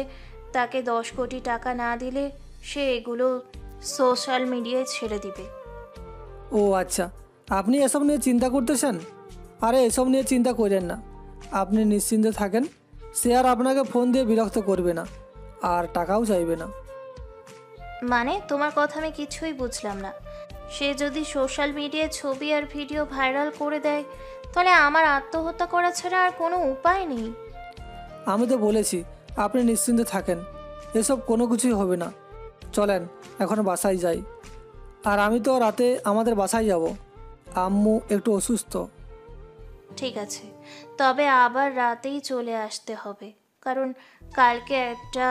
তাকে 10 কোটি টাকা না দিলে সে এগুলো সোশ্যাল মিডিয়ায় ছেড়ে দিবে। ও আচ্ছা, আপনি এসব নিয়ে চিন্তা করতেছেন? আরে এসব নিয়ে চিন্তা করেন না, আপনি নিশ্চিন্তে থাকেন, সে আর আপনাকে ফোন দিয়ে বিরক্ত করবে না, আর টাকাও চাইবে না। মানে তোমার কথা আমি কিছুই বুঝলাম না। সে যদি সোশ্যাল মিডিয়ায় ছবি আর ভিডিও ভাইরাল করে দেয়, তাহলে আমার আত্মহত্যা করা ছাড়া আর কোনো উপায় নেই। আমি তো বলেছি আপনি নিশ্চিন্তে থাকেন, এসব কোনো কিছুই হবে না। চলেন এখন বাসায় যাই। আর আমি তো রাতে আমাদের বাসায় যাব, আম্মু একটু অসুস্থ। ঠিক আছে, তবে আবার রাতেই চলে আসতে হবে, কারণ কালকে একটা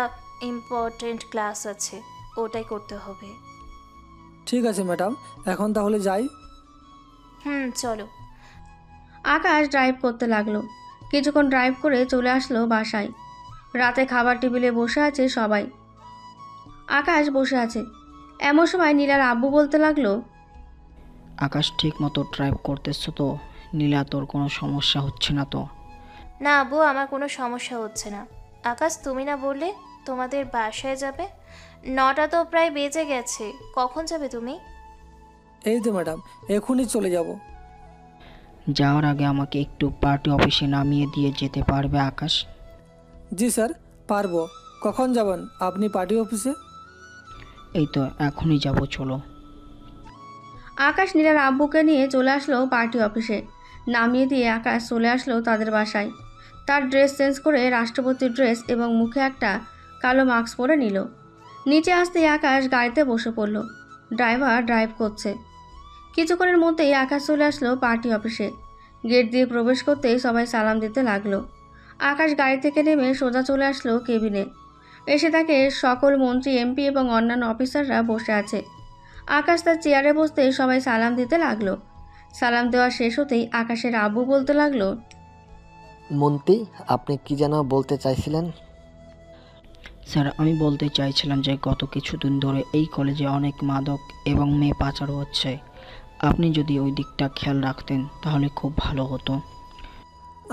ইম্পর্টেন্ট ক্লাস আছে, ওটাই করতে হবে। ঠিক আছে ম্যাডাম, এখন তাহলে যাই। চলো। আকাশ ড্রাইভ করতে লাগলো। কিছুক্ষণ ড্রাইভ করে চলে আসলো বাসায়। রাতে খাবার টেবিলে বসে আছে সবাই। আকাশ বসে আছে, এমন সময় নীলার আব্বু বলতে লাগলো, আকাশ ঠিক মতো ড্রাইভ করতেছো তো? নীলা, তোর কোনো সমস্যা হচ্ছে না তো? না আব্বু, আমার কোনো সমস্যা হচ্ছে না। আকাশ, তুমি না বললে তোমাদের বাসায় যাবে? 9টা তো প্রায় বেজে গেছে, কখন যাবে তুমি? এই তো ম্যাডাম, এখনই চলে যাব। যাওয়ার আগে আমাকে একটু পার্টি অফিসে নামিয়ে দিয়ে যেতে পারবে আকাশ? জি স্যার, পারবো। কখন যাবেন আপনি পার্টি অফিসে? এই তো এখনই যাব, চলো। আকাশ নীলার আব্বুকে নিয়ে চলে আসলো পার্টি অফিসে। নামিয়ে দিয়ে আকাশ চলে আসলো তাদের বাসায়। তার ড্রেস চেঞ্জ করে রাষ্ট্রপতির ড্রেস এবং মুখে একটা কালো মাস্ক পরে নিল। নিচে আসতেই আকাশ গাড়িতে বসে পড়ল। ড্রাইভার ড্রাইভ করছে। কিছুক্ষণের মধ্যেই আকাশ চলে আসলো পার্টি অফিসে। গেট দিয়ে প্রবেশ করতেই সবাই সালাম দিতে লাগলো। আকাশ গাড়ি থেকে নেমে সোজা চলে আসলো কেবিনে। এসে তাকে সকল মন্ত্রী, এমপি এবং অন্যান্য অফিসাররা বসে আছে। আকাশ তার চেয়ারে বসতে সবাই সালাম দিতে লাগলো। সালাম দেওয়া শেষ হতেই আকাশের আব্বু বলতে লাগলো, মন্ত্রী, আপনি কি যেন বলতে চাইছিলেন? স্যার, আমি বলতে চাইছিলাম যে গত কিছুদিন ধরে এই কলেজে অনেক মাদক এবং মেয়ে পাচার হচ্ছে। আপনি যদি ওই দিকটা খেয়াল রাখতেন তাহলে খুব ভালো হতো।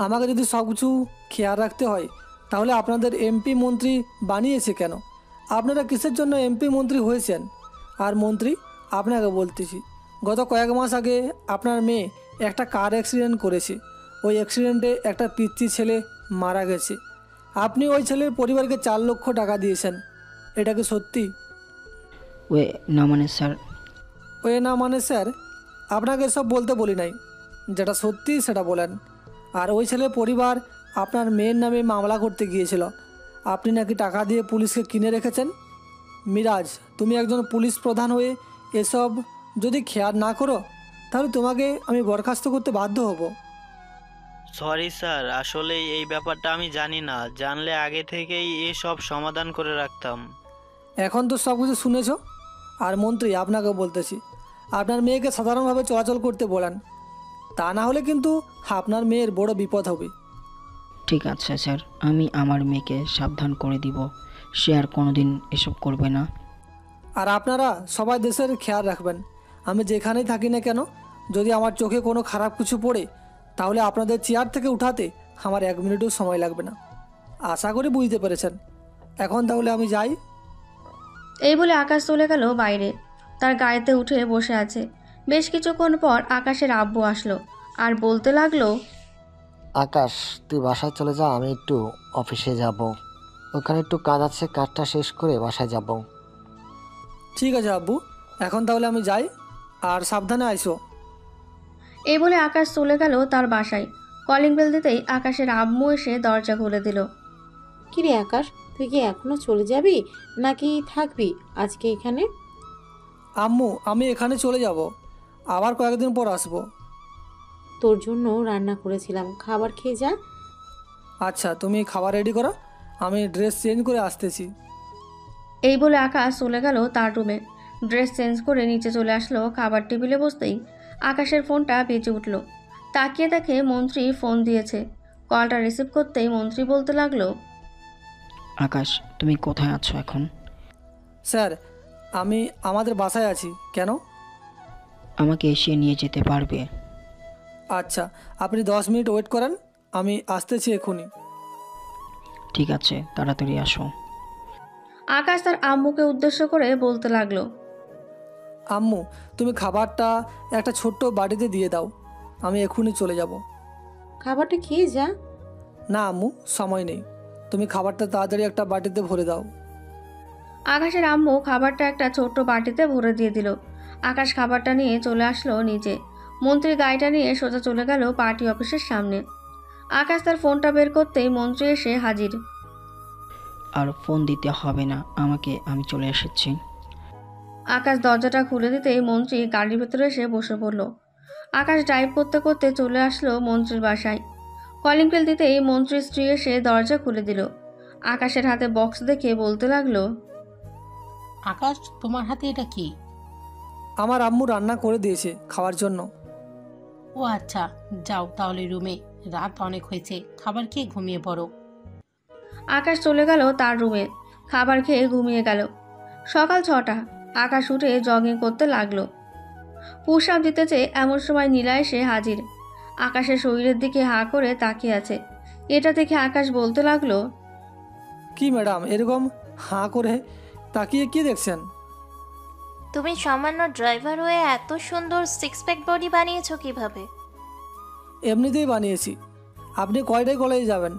আমাকে যদি সব কিছু খেয়াল রাখতে হয় তাহলে আপনাদের এমপি মন্ত্রী বানিয়েছে কেন? আপনারা কিসের জন্য এমপি মন্ত্রী হয়েছেন? আর মন্ত্রী, আপনাকে বলতেছি, গত কয়েক মাস আগে আপনার মেয়ে একটা কার অ্যাক্সিডেন্ট করেছে। ওই অ্যাক্সিডেন্টে একটা পিচ্চি ছেলে মারা গেছে। আপনি ওই ছেলের পরিবারকে 4 লক্ষ টাকা দিয়েছেন। এটা কি সত্যি? ওয়ে না মানে স্যার। ওই না মানে স্যার, আপনাকে সব বলতে বলি নাই, যেটা সত্যি সেটা বলেন। আর ওই ছেলের পরিবার আপনার মেয়ের নামে মামলা করতে গিয়েছিল। আপনি নাকি টাকা দিয়ে পুলিশকে কিনে রেখেছেন। মিরাজ, তুমি একজন পুলিশ প্রধান হয়ে এসব যদি খেয়াল না করো তাহলে তোমাকে আমি বরখাস্ত করতে বাধ্য হব। সরি স্যার, আসলে এই ব্যাপারটা আমি জানি না, জানলে আগে থেকেই এসব সমাধান করে রাখতাম। এখন তো সব কিছু শুনেছ। আর মন্ত্রী, আপনাকে বলতেছি, আপনার মেয়েকে সাধারণভাবে চলাচল করতে বলেন, তা না হলে কিন্তু আপনার মেয়ের বড় বিপদ হবে। ঠিক আছে স্যার, আমি আমার মেয়েকে সাবধান করে দিব, সে আর কোনোদিন এসব করবে না। আর আপনারা সবাই দেশের খেয়াল রাখবেন। আমি যেখানেই থাকি না কেন, যদি আমার চোখে কোনো খারাপ কিছু পড়ে তাহলে আপনাদের চেয়ার থেকে উঠাতে আমার 1 মিনিটও সময় লাগবে না। আশা করি বুঝতে পেরেছেন। এখন তাহলে আমি যাই। এই বলে আকাশ চলে গেল বাইরে। তার গাড়িতে উঠে বসে আছে। বেশ কিছুক্ষণ পর আকাশের আব্বু আসলো আর বলতে লাগলো, আকাশ, তুই বাসায় চলে যা, আমি একটু অফিসে যাব। ওখানে একটু কাজ আছে, কাজটা শেষ করে বাসায় যাব। ঠিক আছে আব্বু, এখন তাহলে আমি যাই, আর সাবধানে আইসো। এই বলে আকাশ চলে গেল তার বাসায়। কলিং বেল দিতেই আকাশের আম্মু এসে দরজা খুলে দিল। কিরে আকাশ, তুই কি এখনো চলে যাবি নাকি থাকবি আজকে এখানে? আম্মু, আমি এখানে চলে যাব, আবার কয়েকদিন পর আসবো। তোর জন্য রান্না করেছিলাম, খাবার খেয়ে যা। আচ্ছা, তুমি খাবার রেডি করো, আমি ড্রেস চেঞ্জ করে আসতেছি। এই বলে আকাশ চলে গেল তার রুমে। ড্রেস চেঞ্জ করে নিচে চলে আসলো। খাবার টেবিলে বসতেই আকাশের ফোনটা বেজে উঠল। তাকিয়ে দেখে মন্ত্রী ফোন দিয়েছে। কলটা রিসিভ করতেই মন্ত্রী বলতে লাগলো, আকাশ, তুমি কোথায় আছো এখন? স্যার, আমি আমাদের বাসায় আছি। কেন? আমাকে এসে নিয়ে যেতে পারবে? আচ্ছা, আপনি 10 মিনিট ওয়েট করেন, আমি আসতেছি এখনই। ঠিক আছে, তাড়াতাড়ি আসো। আকাশ তার আম্মুকে উদ্দেশ্য করে বলতে লাগলো, আম্মু, তুমি খাবারটা একটা ছোট্ট বাটিতে দিয়ে দাও, আমি এখনই চলে যাব। খাবারটা খেয়ে যা। না আম্মু, সময় নেই, তুমি খাবারটা তাড়াতাড়ি একটা বাটিতে ভরে দাও। আকাশের আম্মু খাবারটা একটা ছোট্ট বাটিতে ভরে দিয়ে দিল। আকাশ খাবারটা নিয়ে চলে আসলো নিচে। মন্ত্রী গাড়িটা নিয়ে সোজা চলে গেল পার্টি অফিসের সামনে। আকাশ তার ফোনটা বের করতেই মন্ত্রী এসে হাজির। আর ফোন দিতে হবে না আমাকে, আমি চলে এসেছি। আকাশ দরজাটা খুলে দিতেই মন্ত্রী গাড়ির ভেতরে এসে বসে পড়ল। আকাশ ড্রাইভ করতে করতে চলে আসলো মন্ত্রীর বাসায়। কলিং বেল দিতেই মন্ত্রীর স্ত্রী এসে দরজা খুলে দিল। আকাশের হাতে বক্স দেখে বলতে লাগলো, আকাশ, তোমার হাতে এটা কি? আমার আম্মু রান্না করে দিয়েছে খাওয়ার জন্য। ও আচ্ছা, যাও তাহলে রুমে, রাত অনেক হয়েছে, খাবার খেয়ে ঘুমিয়ে পড়ো। আকাশ চলে গেল তার রুমে, খাবার খেয়ে ঘুমিয়ে গেল। সকাল 6টা। আকাশ উঠে জগিং করতে লাগলো। পুশ আপ দিতে চেয়ে এমন সময় নীলা এসে হাজির। আকাশের শরীরের দিকে হাঁ করে তাকিয়ে আছে। এটা দেখে আকাশ বলতে লাগলো, কি ম্যাডাম এরকম হাঁ করে তাকিয়ে কি দেখছেন? তুমি সামান্য ড্রাইভার হয়ে এত সুন্দর সিক্স প্যাক বডি বানিয়েছো কিভাবে? এমনিতেই বানিয়েছি। আপনি কয়টায় কলেজে যাবেন?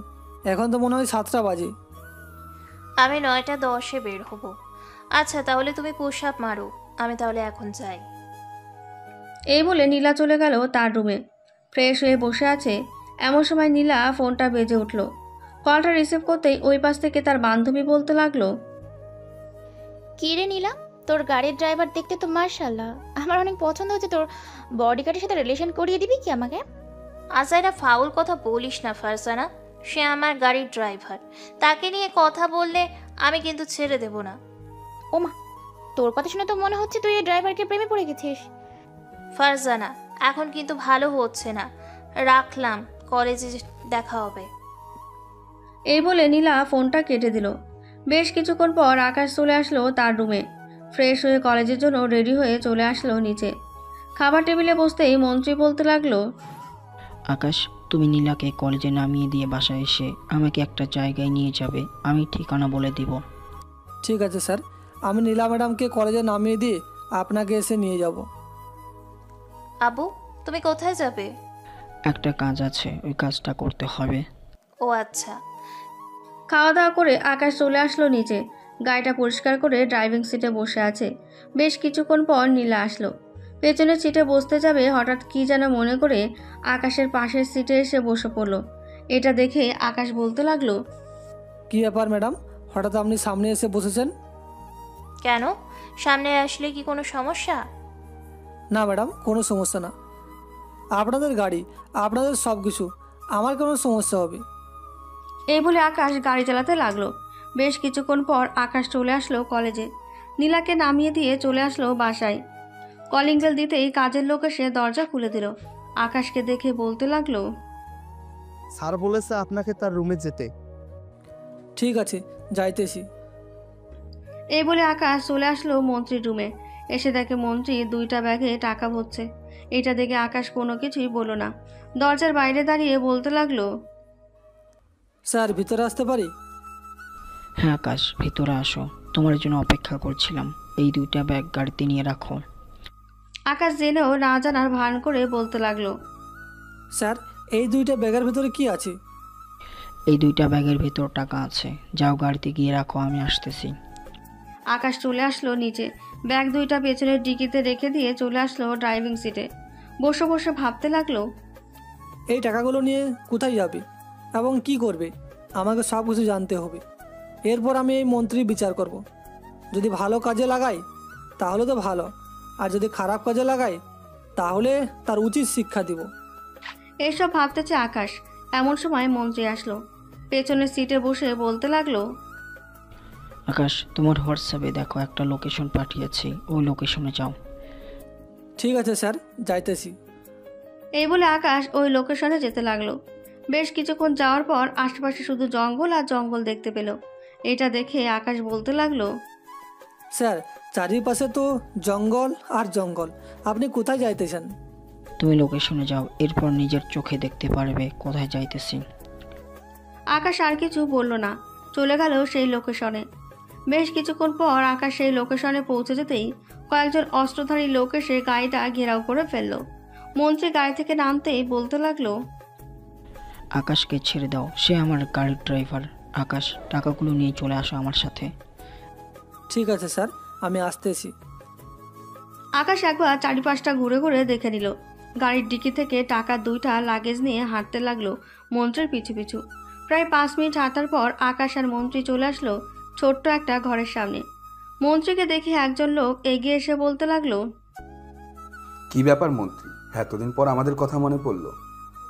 এখন তো মনে হয় 7টা বাজে। আমি 9টা 10-এ বের হব। আচ্ছা তাহলে তুমি পুশ আপ মারো, আমি তাহলে এখন যাই। এই বলে নীলা চলে গেল তার রুমে। ফ্রেশ হয়ে বসে আছে এমন সময় নীলা ফোনটা বেজে উঠল। কলটা রিসিভ করতেই ওই পাশ থেকে তার বান্ধবী বলতে লাগলো, কি রে নীলা, তোর গাড়ির ড্রাইভার দেখতে তো মার্শাল্লাহ, আমার অনেক পছন্দ হচ্ছে। তোর বডিগার্ডের সাথে রিলেশন করিয়ে দিবি কি আমাকে? আচ্ছা এটা ফাউল কথা বলিস না ফারজানা, সে আমার গাড়ির ড্রাইভার, তাকে নিয়ে কথা বললে আমি কিন্তু ছেড়ে দেব না। ওমা, তোর কথা শুনে তো মনে হচ্ছে তুই এই ড্রাইভারকে প্রেমে পড়ে গেছিস। ফারজানা এখন কিন্তু ভালো হচ্ছে না, রাখলাম, কলেজে দেখা হবে। এই বলে নীলা ফোনটা কেটে দিল। বেশ কিছুক্ষণ পর আকাশ চলে আসলো তার রুমে। ফ্রেশ হয়ে কলেজের জন্য রেডি হয়ে চলে আসলো নিচে। খাবার টেবিলে বসতেই মন্ত্রী বলতে লাগলো, আকাশ, তুমি নীলাকে কলেজে নামিয়ে দিয়ে বাসায় এসে আমাকে একটা জায়গায় নিয়ে যাবে, আমি ঠিকানা বলে দিব। ঠিক আছে স্যার, আমি নীলা ম্যাডামকে কলেজে নামিয়ে দিয়ে আপনাকে এসে নিয়ে যাব। আবু তুমি কোথায় যাবে? একটা কাজ আছে, ওই কাজটা করতে হবে। ও আচ্ছা। খাওয়া দাওয়া করে আকাশ চলে আসলো নিচে। গাড়িটা পরিষ্কার করে ড্রাইভিং সিটে বসে আছে। বেশ কিছুক্ষণ পর নীলা আসলো। পেছনের সিটে বসতে যাবে হঠাৎ কি যেন মনে করে আকাশের পাশের সিটে এসে বসে পড়লো। এটা দেখে আকাশ বলতে লাগলো, কি ব্যাপার ম্যাডাম, হঠাৎ আপনি সামনে এসে বসেছেন? কেন, সামনে আসলে কি কোনো সমস্যা? না ম্যাডাম, কোনো সমস্যা না। আপনাদের গাড়ি, আপনাদের সব কিছু, আমার কোনো সমস্যা হবে? এই বলে আকাশ গাড়ি চালাতে লাগলো। বেশ কিছুক্ষণ পর আকাশ চলে আসলো কলেজে। নীলাকে নামিয়ে দিয়ে চলে আসলো বাসায়। কলিং বেল দিতেই কাজের লোক এসে দরজা খুলে দিল। আকাশকে দেখে বলতে লাগলো, স্যার বলেছে আপনাকে তার রুমে যেতে। ঠিক আছে, যাইতেছি। এই বলে আকাশ চলে আসলো মন্ত্রীর রুমে। এসে দেখে মন্ত্রী 2টা ব্যাগে টাকা ভরছে। এটা দেখে আকাশ কোনো কিছুই বলল না। দরজার বাইরে দাঁড়িয়ে বলতে লাগলো, স্যার ভিতরে আসতে পারি? হ্যাঁ আকাশ, ভিতরে আসো, তোমার জন্য অপেক্ষা করছিলাম। এই 2টা ব্যাগ গাড়িতে নিয়ে রাখো। আকাশ জেনেও না জানার ভান করে বলতে লাগলো, স্যার এই 2টা ব্যাগের ভিতরে কি আছে? এই 2টা ব্যাগের ভিতর টাকা আছে, যাও গাড়িতে গিয়ে রাখো, আমি আসতেছি। আকাশ চলে আসলো নিচে। ব্যাগ 2টা পেছনের ডিকিতে রেখে দিয়ে চলে আসলো ড্রাইভিং সিটে। বসে বসে ভাবতে লাগলো, এই টাকাগুলো নিয়ে কোথায় যাবে এবং কি করবে আমাকে সব কিছু জানতে হবে। এরপর আমি এই মন্ত্রী বিচার করব। যদি ভালো কাজে লাগাই তাহলে তো ভালো, আর যদি খারাপ কাজে লাগাই তাহলে তার উচিত শিক্ষা দিব। এইসব ভাবতেছে আকাশ। এমন সময় মন্ত্রী আসলো। পেছনের সিটে বসে বলতে লাগলো, আকাশ, তোমার হোয়াটসঅ্যাপে দেখো একটা লোকেশন পাঠিয়েছি, ওই লোকেশনে যাও। ঠিক আছে স্যার, যাইতেছি। এই বলে আকাশ ওই লোকেশনে যেতে লাগলো। বেশ কিছুক্ষণ যাওয়ার পর আশেপাশে শুধু জঙ্গল আর জঙ্গল দেখতে পেল। এটা দেখে আকাশ বলতে লাগলো, স্যার চারিপাশে তো জঙ্গল আর জঙ্গল, আপনি কোথায় যাইতেছেন? তুমি লোকেশনে যাও, এরপর নিজের চোখে দেখতে পারবে কোথায় যাইতেছি। আকাশ আর কিছু বলল না, চলে গেল সেই লোকেশনে। বেশ কিছুক্ষণ পর আকাশ সেই লোকেশনে পৌঁছে যেতেই কয়েকজন অস্ত্রধারী লোক এসে গাড়িটা ঘেরাও করে ফেলল। মন্ত্রী গাড়ি থেকে নামতেই বলতে লাগলো, আকাশকে ছেড়ে দাও, সে আমার গাড়ির ড্রাইভার। আকাশ, টাকাগুলো নিয়ে চলে আসো আমার সাথে। ঠিক আছে স্যার, আমি আসতেছি। আকাশ একবার চারিপাশটা ঘুরে ঘুরে দেখে নিল। গাড়ির ডিকি থেকে টাকার 2টা লাগেজ নিয়ে হাঁটতে লাগলো মন্ত্রীর পিছু পিছু। প্রায় 5 মিনিট হাঁটার পর আকাশ আর মন্ত্রী চলে আসলো ছোট্ট একটা ঘরের সামনে। মন্ত্রীকে দেখে একজন লোক এগিয়ে এসে বলতে লাগলো, কি ব্যাপার মন্ত্রী, এতদিন পর আমাদের কথা মনে পড়লো?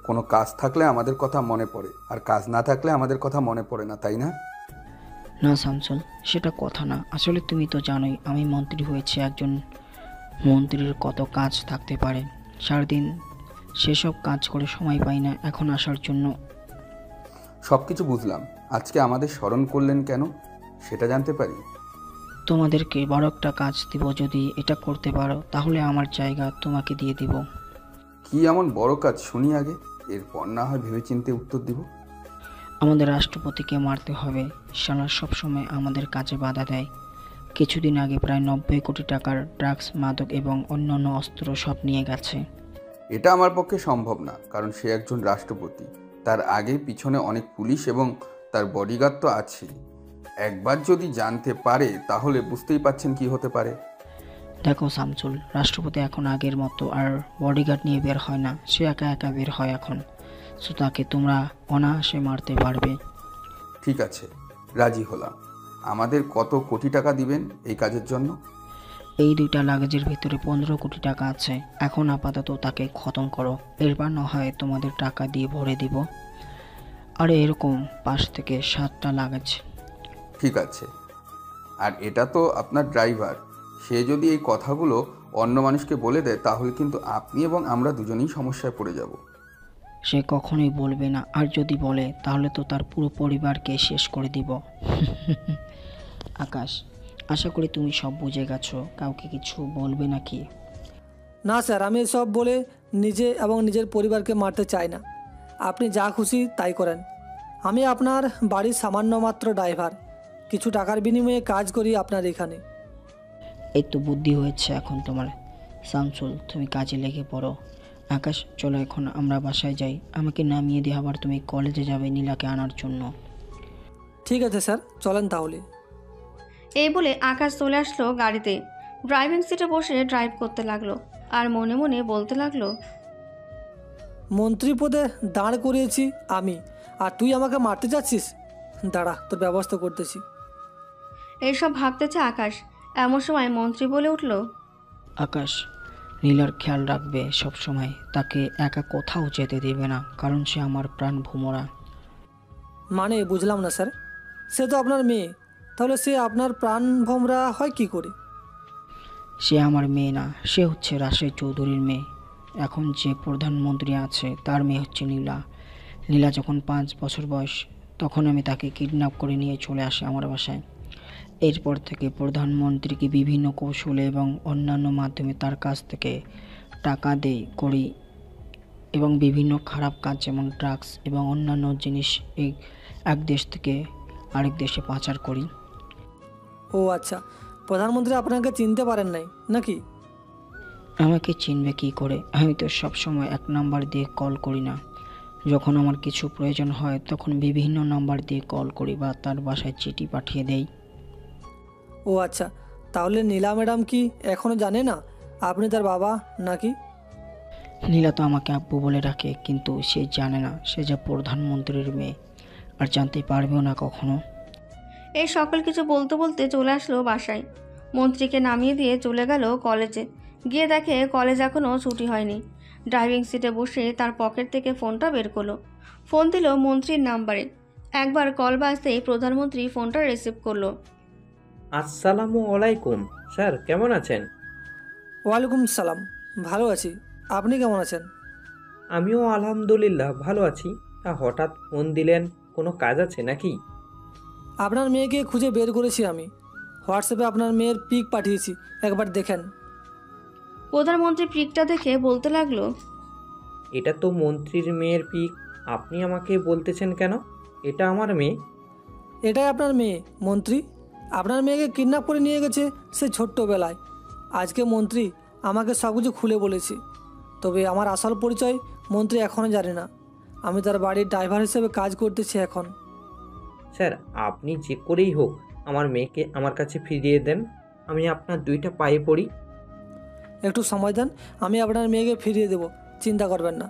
কোনো কাজ থাকলে আমাদের কথা মনে পড়ে, আর কাজ না থাকলে আমাদের কথা মনে পড়ে না, তাই না? না শামসুল, সেটা কথা না। আসলে তুমি তো জানোই আমি মন্ত্রী হয়েছি। একজন মন্ত্রীর কত কাজ থাকতে পারে, সারাদিন সেসব কাজ করে সময় পাই না এখন আসার জন্য। সব কিছু বুঝলাম, আজকে আমাদের স্মরণ করলেন কেন সেটা জানতে পারি? তোমাদেরকে বড় একটা কাজ দিব, যদি এটা করতে পারো তাহলে আমার জায়গা তোমাকে দিয়ে দিব। কি এমন বড় কাজ শুনি আগে, এরপর না হয় ভেবেচিন্তে উত্তর দিব। আমাদের রাষ্ট্রপতিকে মারতে হবে। শালা সবসময় আমাদের কাজে বাধা দেয়। কিছুদিন আগে প্রায় 90 কোটি টাকার ড্রাগস, মাদক এবং অন্যান্য অস্ত্র সব নিয়ে গেছে। এটা আমার পক্ষে সম্ভব না, কারণ সে একজন রাষ্ট্রপতি। তার আগে পিছনে অনেক পুলিশ এবং তার বডিগার্ড তো আছেই। একবার যদি জানতে পারে তাহলে বুঝতেই পাচ্ছেন কি হতে পারে। দেখো শামসুল, রাষ্ট্রপতি এখন আগের মতো আর বডিগার্ড নিয়ে বের হয় না, সে একা একা বের হয় এখন। সো তাকে তোমরা অনায়াসে মারতে পারবে। ঠিক আছে, রাজি হলাম। আমাদের কত কোটি টাকা দিবেন এই কাজের জন্য? এই 2টা লাগেজের ভিতরে 15 কোটি টাকা আছে। এখন আপাতত তাকে খতম করো, এরপর না হয় তোমাদের টাকা দিয়ে ভরে দিব। আর এরকম 5 থেকে 7টা লাগেজ। ঠিক আছে। আর এটা তো আপনার ড্রাইভার, সে যদি এই কথাগুলো অন্য মানুষকে বলে দেয় তাহলে কিন্তু আপনি এবং আমরা দুজনেই সমস্যায় পড়ে যাব। সে কখনোই বলবে না, আর যদি বলে তাহলে তো তার পুরো পরিবারকে শেষ করে দিব। আকাশ, আশা করি তুমি সব বুঝে গেছো। কাউকে কিছু বলবে নাকি? না স্যার, আমি এসব বলে নিজে এবং নিজের পরিবারকে মারতে চাই না। আপনি যা খুশি তাই করেন। আমি আপনার বাড়ির সামান্য মাত্র ড্রাইভার, কিছু টাকার বিনিময়ে কাজ করি আপনার এখানে। এই তো বুদ্ধি হয়েছে এখন তোমার। শামসুল, তুমি কাজে লেগে পড়ো। আকাশ, চলো এখন আমরা বাসায় যাই। আমাকে নামিয়ে দিয়ে আবার তুমি কলেজে যাবে নীলাকে আনার জন্য। ঠিক আছে স্যার, চলেন তাহলে। এই বলে আকাশ চলে আসলো গাড়িতে। ড্রাইভিং সিটে বসে ড্রাইভ করতে লাগলো আর মনে মনে বলতে লাগলো, মন্ত্রী পদে দাঁড় করিয়েছি আমি, আর তুই আমাকে মারতে যাচ্ছিস? দাঁড়া, তোর ব্যবস্থা করতেছি। এইসব ভাবতেছে আকাশ। এমন সময় মন্ত্রী বলে উঠল, আকাশ, নীলার খেয়াল রাখবে সব সময়। তাকে একা কোথাও যেতে দেবে না, কারণ সে আমার প্রাণ ভোমরা। মানে বুঝলাম না স্যার। সে তো আপনার মেয়ে, তাহলে সে আপনার প্রাণ ভোমরা হয় কি করে? সে আমার মেয়ে না, সে হচ্ছে রাশেদ চৌধুরীর মেয়ে। এখন যে প্রধানমন্ত্রী আছে তার মেয়ে হচ্ছে নীলা। নীলা যখন 5 বছর বয়স তখন আমি তাকে কিডন্যাপ করে নিয়ে চলে আসি আমার বাসায়। এরপর থেকে প্রধানমন্ত্রীকে বিভিন্ন কৌশলে এবং অন্যান্য মাধ্যমে তার কাছ থেকে টাকা দেই করি এবং বিভিন্ন খারাপ কাজ যেমন ড্রাগস এবং অন্যান্য জিনিস এক দেশ থেকে আরেক দেশে পাচার করি। ও আচ্ছা, প্রধানমন্ত্রী আপনাকে চিনতে পারেন নাই নাকি? আমাকে চিনবে কি করে? আমি তো সবসময় 1 নাম্বার দিয়ে কল করি না। যখন আমার কিছু প্রয়োজন হয় তখন বিভিন্ন নাম্বার দিয়ে কল করি বা তার বাসায় চিঠি পাঠিয়ে দেই। ও আচ্ছা, তাহলে নীলা ম্যাডাম কি এখনও জানে না আপনি তার বাবা নাকি? নীলা তো আমাকে আব্বু বলে ডাকে, কিন্তু সে জানে না সে যে প্রধানমন্ত্রীর মেয়ে, আর জানতে পারবেও না কখনো। এই সকল কিছু বলতে বলতে চলে আসলো বাসায়। মন্ত্রীকে নামিয়ে দিয়ে চলে গেল কলেজে। গিয়ে দেখে কলেজ এখনও ছুটি হয়নি। ড্রাইভিং সিটে বসে তার পকেট থেকে ফোনটা বের করলো। ফোন দিল মন্ত্রীর নাম্বারে। একবার কল বাজতেই প্রধানমন্ত্রী ফোনটা রিসিভ করলো। আসসালামু আলাইকুম স্যার, কেমন আছেন? ওয়ালাইকুম সালাম, ভালো আছি। আপনি কেমন আছেন? আমিও আলহামদুলিল্লাহ ভালো আছি। তা হঠাৎ ফোন দিলেন, কোনো কাজ আছে নাকি? আপনার মেয়েকে খুঁজে বের করেছি আমি। হোয়াটসঅ্যাপে আপনার মেয়ের পিক পাঠিয়েছি, একবার দেখেন। প্রধানমন্ত্রী পিকটা দেখে বলতে লাগলো, এটা তো মন্ত্রীর মেয়ের পিক। আপনি আমাকে বলতেছেন কেন? এটা আমার মেয়ে। এটাই আপনার মেয়ে মন্ত্রী। আপনার মেয়েকে কিডন্যাপ করে নিয়ে গেছে সে ছোট্টবেলায়। আজকে মন্ত্রী আমাকে সব কিছু খুলে বলেছে, তবে আমার আসল পরিচয় মন্ত্রী এখনও জানে না। আমি তার বাড়ির ড্রাইভার হিসেবে কাজ করতেছি এখন। স্যার, আপনি যে করেই হোক আমার মেয়েকে আমার কাছে ফিরিয়ে দেন। আমি আপনার 2টা পায়ে পড়ি। একটু সময় দেন, আমি আপনার মেয়েকে ফিরিয়ে দেব, চিন্তা করবেন না।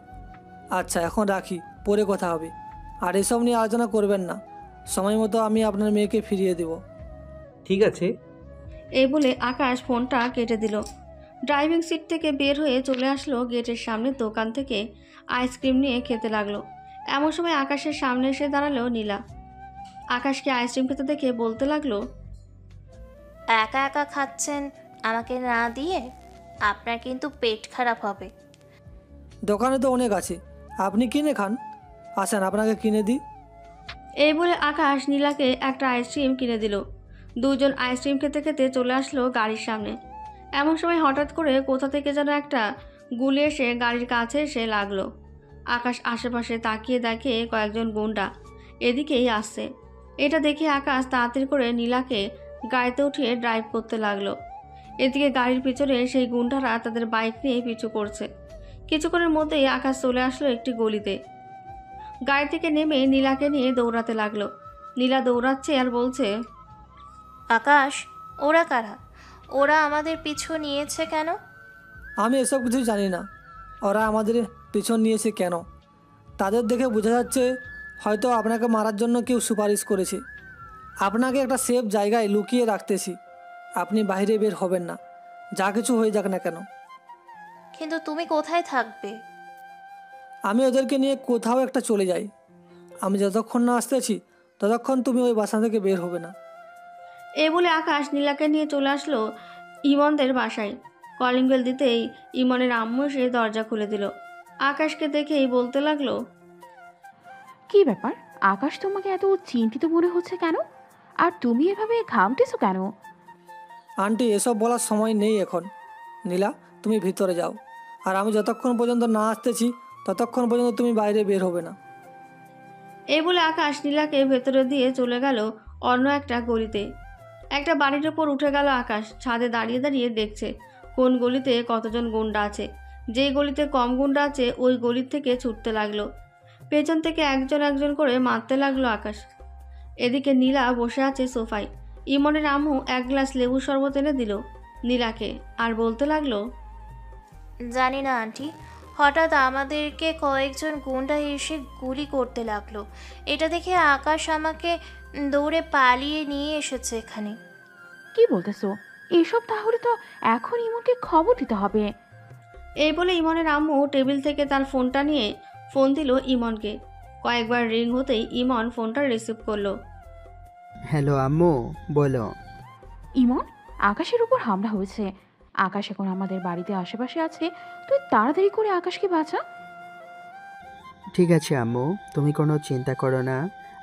আচ্ছা এখন রাখি, পরে কথা হবে। আর এসব নিয়ে আলোচনা করবেন না, সময় মতো আমি আপনার মেয়েকে ফিরিয়ে দেব। ঠিক আছে। এই বলে আকাশ ফোনটা কেটে দিল। ড্রাইভিং সিট থেকে বের হয়ে চলে আসলো গেটের সামনে দোকান থেকে আইসক্রিম নিয়ে খেতে লাগলো। এমন সময় আকাশের সামনে এসে দাঁড়ালো নীলা। আকাশকে আইসক্রিম খেতে দেখে বলতে লাগলো, একা একা খাচ্ছেন আমাকে না দিয়ে? আপনার কিন্তু পেট খারাপ হবে। দোকানে তো অনেক আছে, আপনি কিনে খান, আসেন আপনাকে কিনে দিই। এই বলে আকাশ নীলাকে একটা আইসক্রিম কিনে দিল। দুজন আইসক্রিম খেতে খেতে চলে আসলো গাড়ির সামনে। এমন সময় হঠাৎ করে কোথা থেকে যেন একটা গুলি এসে গাড়ির কাছে এসে লাগলো। আকাশ আশেপাশে তাকিয়ে দেখে কয়েকজন গুন্ডা এদিকেই আসছে। এটা দেখে আকাশ তাড়াতাড়ি করে নীলাকে গাড়িতে উঠিয়ে ড্রাইভ করতে লাগলো। এদিকে গাড়ির পিছনে সেই গুন্ডারা তাদের বাইক নিয়ে পিছু করছে। কিছুক্ষণের মধ্যেই আকাশ চলে আসলো একটি গলিতে। গাড়ি থেকে নেমে নীলাকে নিয়ে দৌড়াতে লাগলো। নীলা দৌড়াচ্ছে আর বলছে, আকাশ, ওরা কারা? ওরা আমাদের পিছু নিয়েছে কেন? আমি এসব কিছু জানি না, ওরা আমাদের পিছন নিয়েছে কেন। তাদের দেখে বোঝা যাচ্ছে হয়তো আপনাকে মারার জন্য কেউ সুপারিশ করেছে। আপনাকে একটা সেফ জায়গায় লুকিয়ে রাখতেছি, আপনি বাইরে বের হবেন না, যা কিছু হয়ে যাক না কেন। কিন্তু তুমি কোথায় থাকবে? আমি ওদেরকে নিয়ে কোথাও একটা চলে যাই। আমি যতক্ষণ না আসতেছি ততক্ষণ তুমি ওই বাসা থেকে বের হবে না। এই বলে আকাশ নীলাকে নিয়ে চলে আসলো ইমনদের বাসায়। কলিং বেল দিতেই ইমনের আম্মু এসে দরজা খুলে দিল। আকাশকে দেখেই বলতে লাগলো, কি ব্যাপার আকাশ, তোমাকে এত চিন্তিত মনে হচ্ছে কেন? আর তুমি এভাবে ঘামতেছো কেন? আন্টি, এসব বলার সময় নেই এখন। নীলা, তুমি ভিতরে যাও, আর আমি যতক্ষণ পর্যন্ত না আসতেছি ততক্ষণ পর্যন্ত তুমি বাইরে বের হবে না। এই বলে আকাশ নীলাকে ভেতরে দিয়ে চলে গেল অন্য একটা গলিতে। একটা বাড়ির ওপর উঠে গেল আকাশ। ছাদে দাঁড়িয়ে দাঁড়িয়ে দেখছে কোন গলিতে কতজন গুন্ডা আছে। যেই গলিতে কম গুন্ডা আছে ওই গলির থেকে ছুটতে লাগলো। পেছন থেকে একজন একজন করে মারতে লাগলো আকাশ। এদিকে নীলা বসে আছে সোফায়। ইমনের আম্মু এক গ্লাস লেবু শরবত এনে দিল নীলাকে আর বলতে লাগলো, জানি না আন্টি, হঠাৎ আমাদেরকে কয়েকজন গুন্ডা এসে গুলি করতে লাগলো। এটা দেখে আকাশ আমাকে দৌড়ে পালিয়ে নিয়ে এসেছে এখানে। কি বলতেছো এসব? তাহলে তো এখন ইমনকে খবর দিতে হবে। এই বলে ইমনের আম্মু টেবিল থেকে তার ফোনটা নিয়ে ফোন দিল ইমনকে। কয়েকবার রিং হতেই ইমন ফোনটা রিসিভ করলো। হ্যালো আম্মু, বলো। ইমন, আকাশের উপর হামলা হয়েছে। আকাশ এখন আমাদের বাড়িতে আশেপাশে আছে, তুই তাড়াতাড়ি করে আকাশকে বাঁচা। ঠিক আছে আম্মু, তুমি কোনো চিন্তা করো না।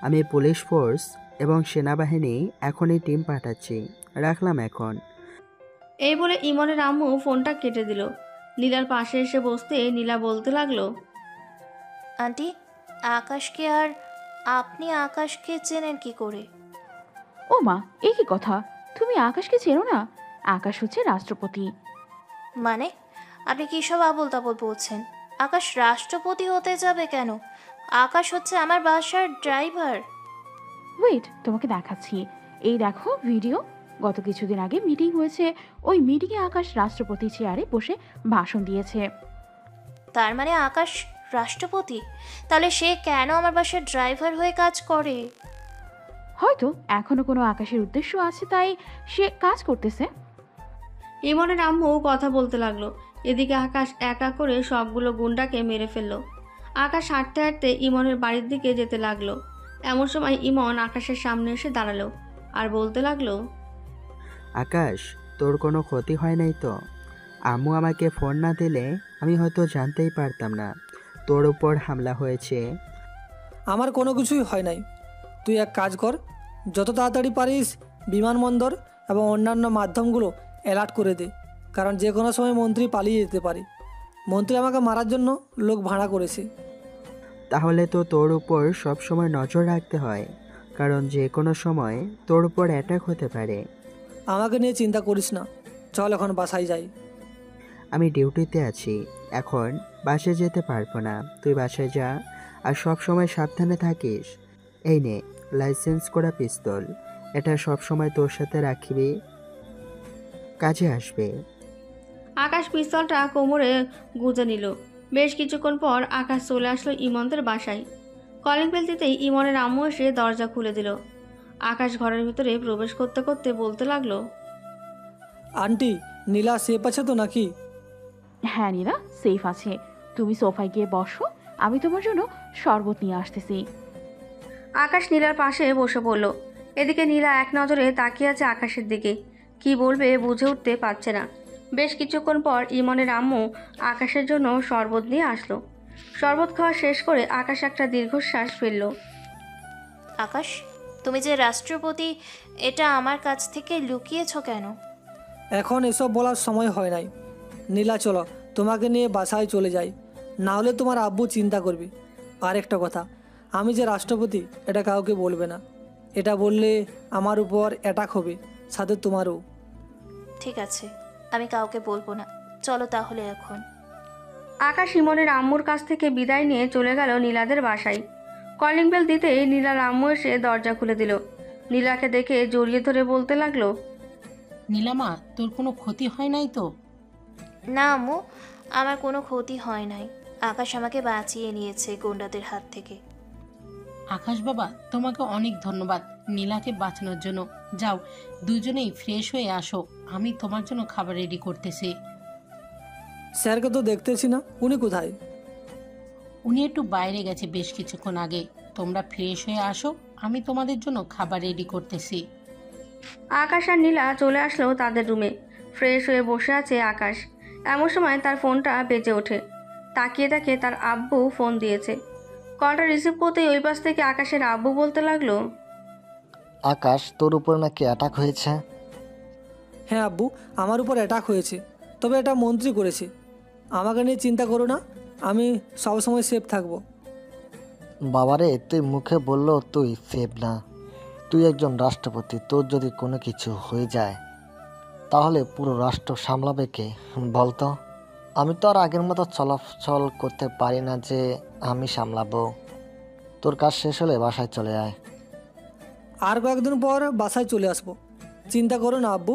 আমি পুলিশ ফোর্স এবং সেনাবাহিনী এখনই টিম পাঠাচ্ছি। রাখলাম এখন। এই বলে ইমনের আম্মু ফোনটা কেটে দিল। নীলার পাশে এসে বসতে নীলা বলতে লাগলো, আন্টি, আকাশকে আর আপনি আকাশকে চেনেন কি করে? ও মা, এই কি কথা? তুমি আকাশকে চেনো না? আকাশ হচ্ছে রাষ্ট্রপতি। মানে আপনি কী সব আবোল তাবোল বলছেন? আকাশ রাষ্ট্রপতি হতে যাবে কেন? আকাশ হচ্ছে আমার বাসার ড্রাইভার। ওয়েট, তোমাকে দেখাচ্ছি। এই দেখো ভিডিও। গত কিছুদিন আগে মিটিং হয়েছে, ওই মিটিংয়ে আকাশ রাষ্ট্রপতি চেয়ারে বসে ভাষণ দিয়েছে। তার মানে আকাশ রাষ্ট্রপতি? তাহলে সে কেন আমার বাসার ড্রাইভার হয়ে কাজ করে? হয়তো এখনো কোনো আকাশের উদ্দেশ্য আছে, তাই সে কাজ করতেছে। ইমনের আম্মু কথা বলতে লাগলো। এদিকে আকাশ একা করে সবগুলো গুন্ডাকে মেরে ফেললো। আকাশ হাঁটতে হাঁটতে ইমনের বাড়ির দিকে যেতে লাগলো। এমন সময় ইমন আকাশের সামনে এসে দাঁড়ালো আর বলতে লাগলো, আকাশ, তোর কোনো ক্ষতি হয় নাই তো? আম্মু আমাকে ফোন না দিলে আমি হয়তো জানতেই পারতাম না তোর উপর হামলা হয়েছে। আমার কোনো কিছুই হয় নাই। তুই এক কাজ কর, যত তাড়াতাড়ি পারিস বিমানবন্দর এবং অন্যান্য মাধ্যমগুলো অ্যালার্ট করে দে, কারণ যে কোনো সময় মন্ত্রী পালিয়ে যেতে পারে। মন্ত্রী আমাকে মারার জন্য লোক ভাড়া করেছে। তাহলে তো তোর উপর সব সময় নজর রাখতে হয়, কারণ যে কোনো সময় তোর উপর অ্যাটাক হতে পারে। আমাকে নিয়ে চিন্তা করিস না, চল এখন বাসায় যাই। আমি ডিউটিতে আছি, এখন বাসায় যেতে পারবো না। তুই বাসায় যা, আর সব সময় সাবধানে থাকিস। এই নে লাইসেন্স করা পিস্তল, এটা সব সময় তোর সাথে রাখবি, কাজে আসবে। আকাশ পিস্তলটা কোমরে গুঁজে নিল। বেশ কিছুক্ষণ পর আকাশ চলে আসলো ইমনদের বাসায়। কলিং বেল দিতেই ইমনের আম্মু এসে দরজা খুলে দিল। আকাশ ঘরের ভিতরে প্রবেশ করতে করতে বলতে লাগলো, আন্টি, নীলা সেফ আছে তো নাকি? হ্যাঁ নীলা, সেফ আছে। তুমি সোফায় গিয়ে বসো, আমি তোমার জন্য শরবত নিয়ে আসতেছি। আকাশ নীলার পাশে বসে পড়ল। এদিকে নীলা এক নজরে তাকিয়ে আছে আকাশের দিকে। কি বলবে বুঝে উঠতে পারছে না। বেশ কিছুক্ষণ পর ইমনের আম্মু আকাশের জন্য শরবত নিয়ে আসলো। শরবত খাওয়া শেষ করে আকাশ একটা দীর্ঘশ্বাস ফেলল। আকাশ, তুমি যে রাষ্ট্রপতি এটা আমার কাছ থেকে লুকিয়েছো কেন? এখন এসব বলার সময় হয় নাই। নীলা, চলো তোমাকে নিয়ে বাসায় চলে যাই, না হলে তোমার আব্বু চিন্তা করবে। আর একটা কথা, আমি যে রাষ্ট্রপতি এটা কাউকে বলবে না। এটা বললে আমার উপর অ্যাটাক হবে, সাথে তোমারও। ঠিক আছে, আমি কাউকে বলবো না। চলো তাহলে এখন। আকাশ ইমনের আম্মুর কাছ থেকে বিদায় নিয়ে চলে গেল নীলাদের বাসায়। কলিং বেল দিতেই নীলার আম্মু এসে দরজা খুলে দিল। নীলাকে দেখে জড়িয়ে ধরে বলতে লাগলো, নীলামা, তোর কোনো ক্ষতি হয় নাই তো? না আম্মু, আমার কোনো ক্ষতি হয় নাই। আকাশ আমাকে বাঁচিয়ে নিয়েছে গুন্ডাদের হাত থেকে। আকাশ বাবা, তোমাকে অনেক ধন্যবাদ নীলাকে বাঁচানোর জন্য। যাও, দুজনেই ফ্রেশ হয়ে আসো, আমি তোমার জন্য খাবার রেডি করতেছি। স্যারকে তো দেখতেছি না, উনি কোথায়? উনি একটু বাইরে গেছে বেশ কিছুক্ষণ আগে। তোমরা ফ্রেশ হয়ে আসো, আমি তোমাদের জন্য খাবার রেডি করতেছি। আকাশ আর নীলা চলে আসলো তাদের রুমে। ফ্রেশ হয়ে বসে আছে আকাশ। এমন সময় তার ফোনটা বেজে ওঠে। তাকিয়ে দেখে তার আব্বু ফোন দিয়েছে। কলটা রিসিভ করতেই ওই পাশ থেকে আকাশের আব্বু বলতে লাগলো, আকাশ, তোর উপর নাকি অ্যাটাক হয়েছে? হ্যাঁ আব্বু, আমার উপর অ্যাটাক হয়েছে, তবে এটা মন্ত্রী করেছে। আমাকে নিয়ে চিন্তা করো না, আমি সবসময় সেফ থাকবো। বাবারে, তুই মুখে বললেও তুই সেফ না। তুই একজন রাষ্ট্রপতি, তোর যদি কোনো কিছু হয়ে যায় তাহলে পুরো রাষ্ট্র সামলাবে কে বলতো? আমি তো আর আগের মতো চলাচল করতে পারি না যে আমি সামলাবো। তোর কাজ শেষ হলে বাসায় চলে আয়। আর কয়েকদিন পর বাসায় চলে আসবো, চিন্তা করো না আব্বু।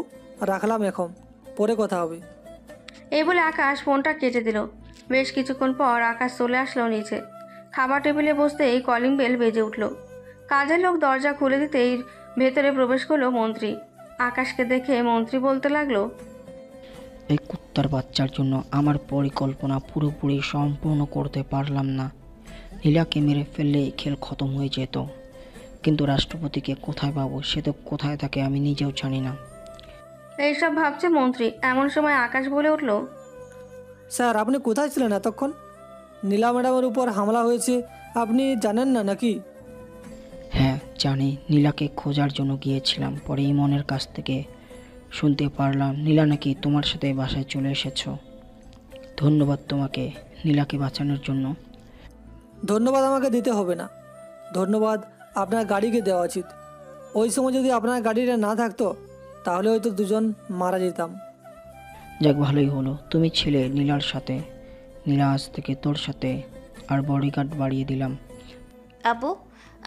রাখলাম এখন, পরে কথা হবে। এই বলে আকাশ ফোনটা কেটে দিল। বেশ কিছুক্ষণ পর আকাশ চলে আসলো নিচে। খাবার টেবিলে বসতেই কলিং বেল বেজে উঠল। কাজের লোক দরজা খুলে দিতেই ভেতরে প্রবেশ করলো মন্ত্রী। আকাশকে দেখে মন্ত্রী বলতে লাগলো, এই কুত্তার বাচ্চার জন্য আমার পরিকল্পনা পুরোপুরি সম্পূর্ণ করতে পারলাম না। নীলাকে মেরে ফেললে খেল খতম হয়ে যেত, কিন্তু রাষ্ট্রপতিকে কোথায় পাবো, সে তো কোথায় থাকে আমি নিজেও জানি না। এইসব ভাবছে মন্ত্রী। এমন সময় আকাশ বলে উঠল, স্যার, আপনি কোথায় ছিলেন এতক্ষণ? নীলা ম্যাডামের উপর হামলা হয়েছে, আপনি জানেন না নাকি? হ্যাঁ জানি, নীলাকে খোঁজার জন্য গিয়েছিলাম। পরে ইমনের কাছ থেকে শুনতে পারলাম নীলা নাকি তোমার সাথে বাসায় চলে এসেছো। ধন্যবাদ তোমাকে নীলাকে বাঁচানোর জন্য। ধন্যবাদ আমাকে দিতে হবে না, ধন্যবাদ আপনার গাড়িকে দেওয়া উচিত। ওই সময় যদি আপনার গাড়িটা না থাকতো তাহলে হয়তো দুজন মারা যেতাম। যাক, ভালোই হলো তুমি ছিলে নীলার সাথে। নীলা আজ থেকে তোর সাথে, আর বডিগার্ড বাড়িয়ে দিলাম। আব্বু,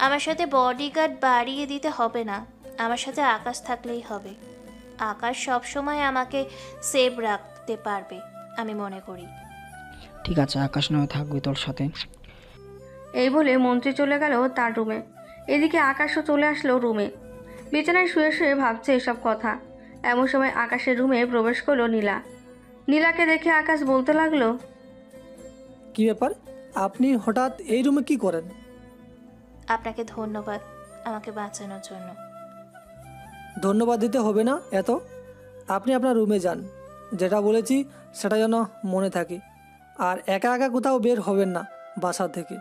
আমার সাথে বডিগার্ড বাড়িয়ে দিতে হবে না, আমার সাথে আকাশ থাকলেই হবে। আকাশ সবসময় আমাকে সেভ রাখতে পারবে আমি মনে করি। ঠিক আছে, আকাশ নয় থাকবে তোর সাথে। এই বলে মন্ত্রী চলে গেল তার রুমে। এদিকে আকাশও চলে আসলো রুমে। বিছানায় শুয়ে শুয়ে ভাবছে এসব কথা। এমন সময় আকাশের রুমে প্রবেশ করলো নীলা। নীলাকে দেখে আকাশ বলতে লাগলো, কি ব্যাপার, আপনি হঠাৎ এই রুমে কি করেন? আপনাকে ধন্যবাদ আমাকে বাঁচানোর জন্য। ধন্যবাদ দিতে হবে না এত, আপনি আপনার রুমে যান। যেটা বলেছি সেটা যেন মনে থাকে, আর একা একা কোথাও বের হবেন না বাসা থেকে।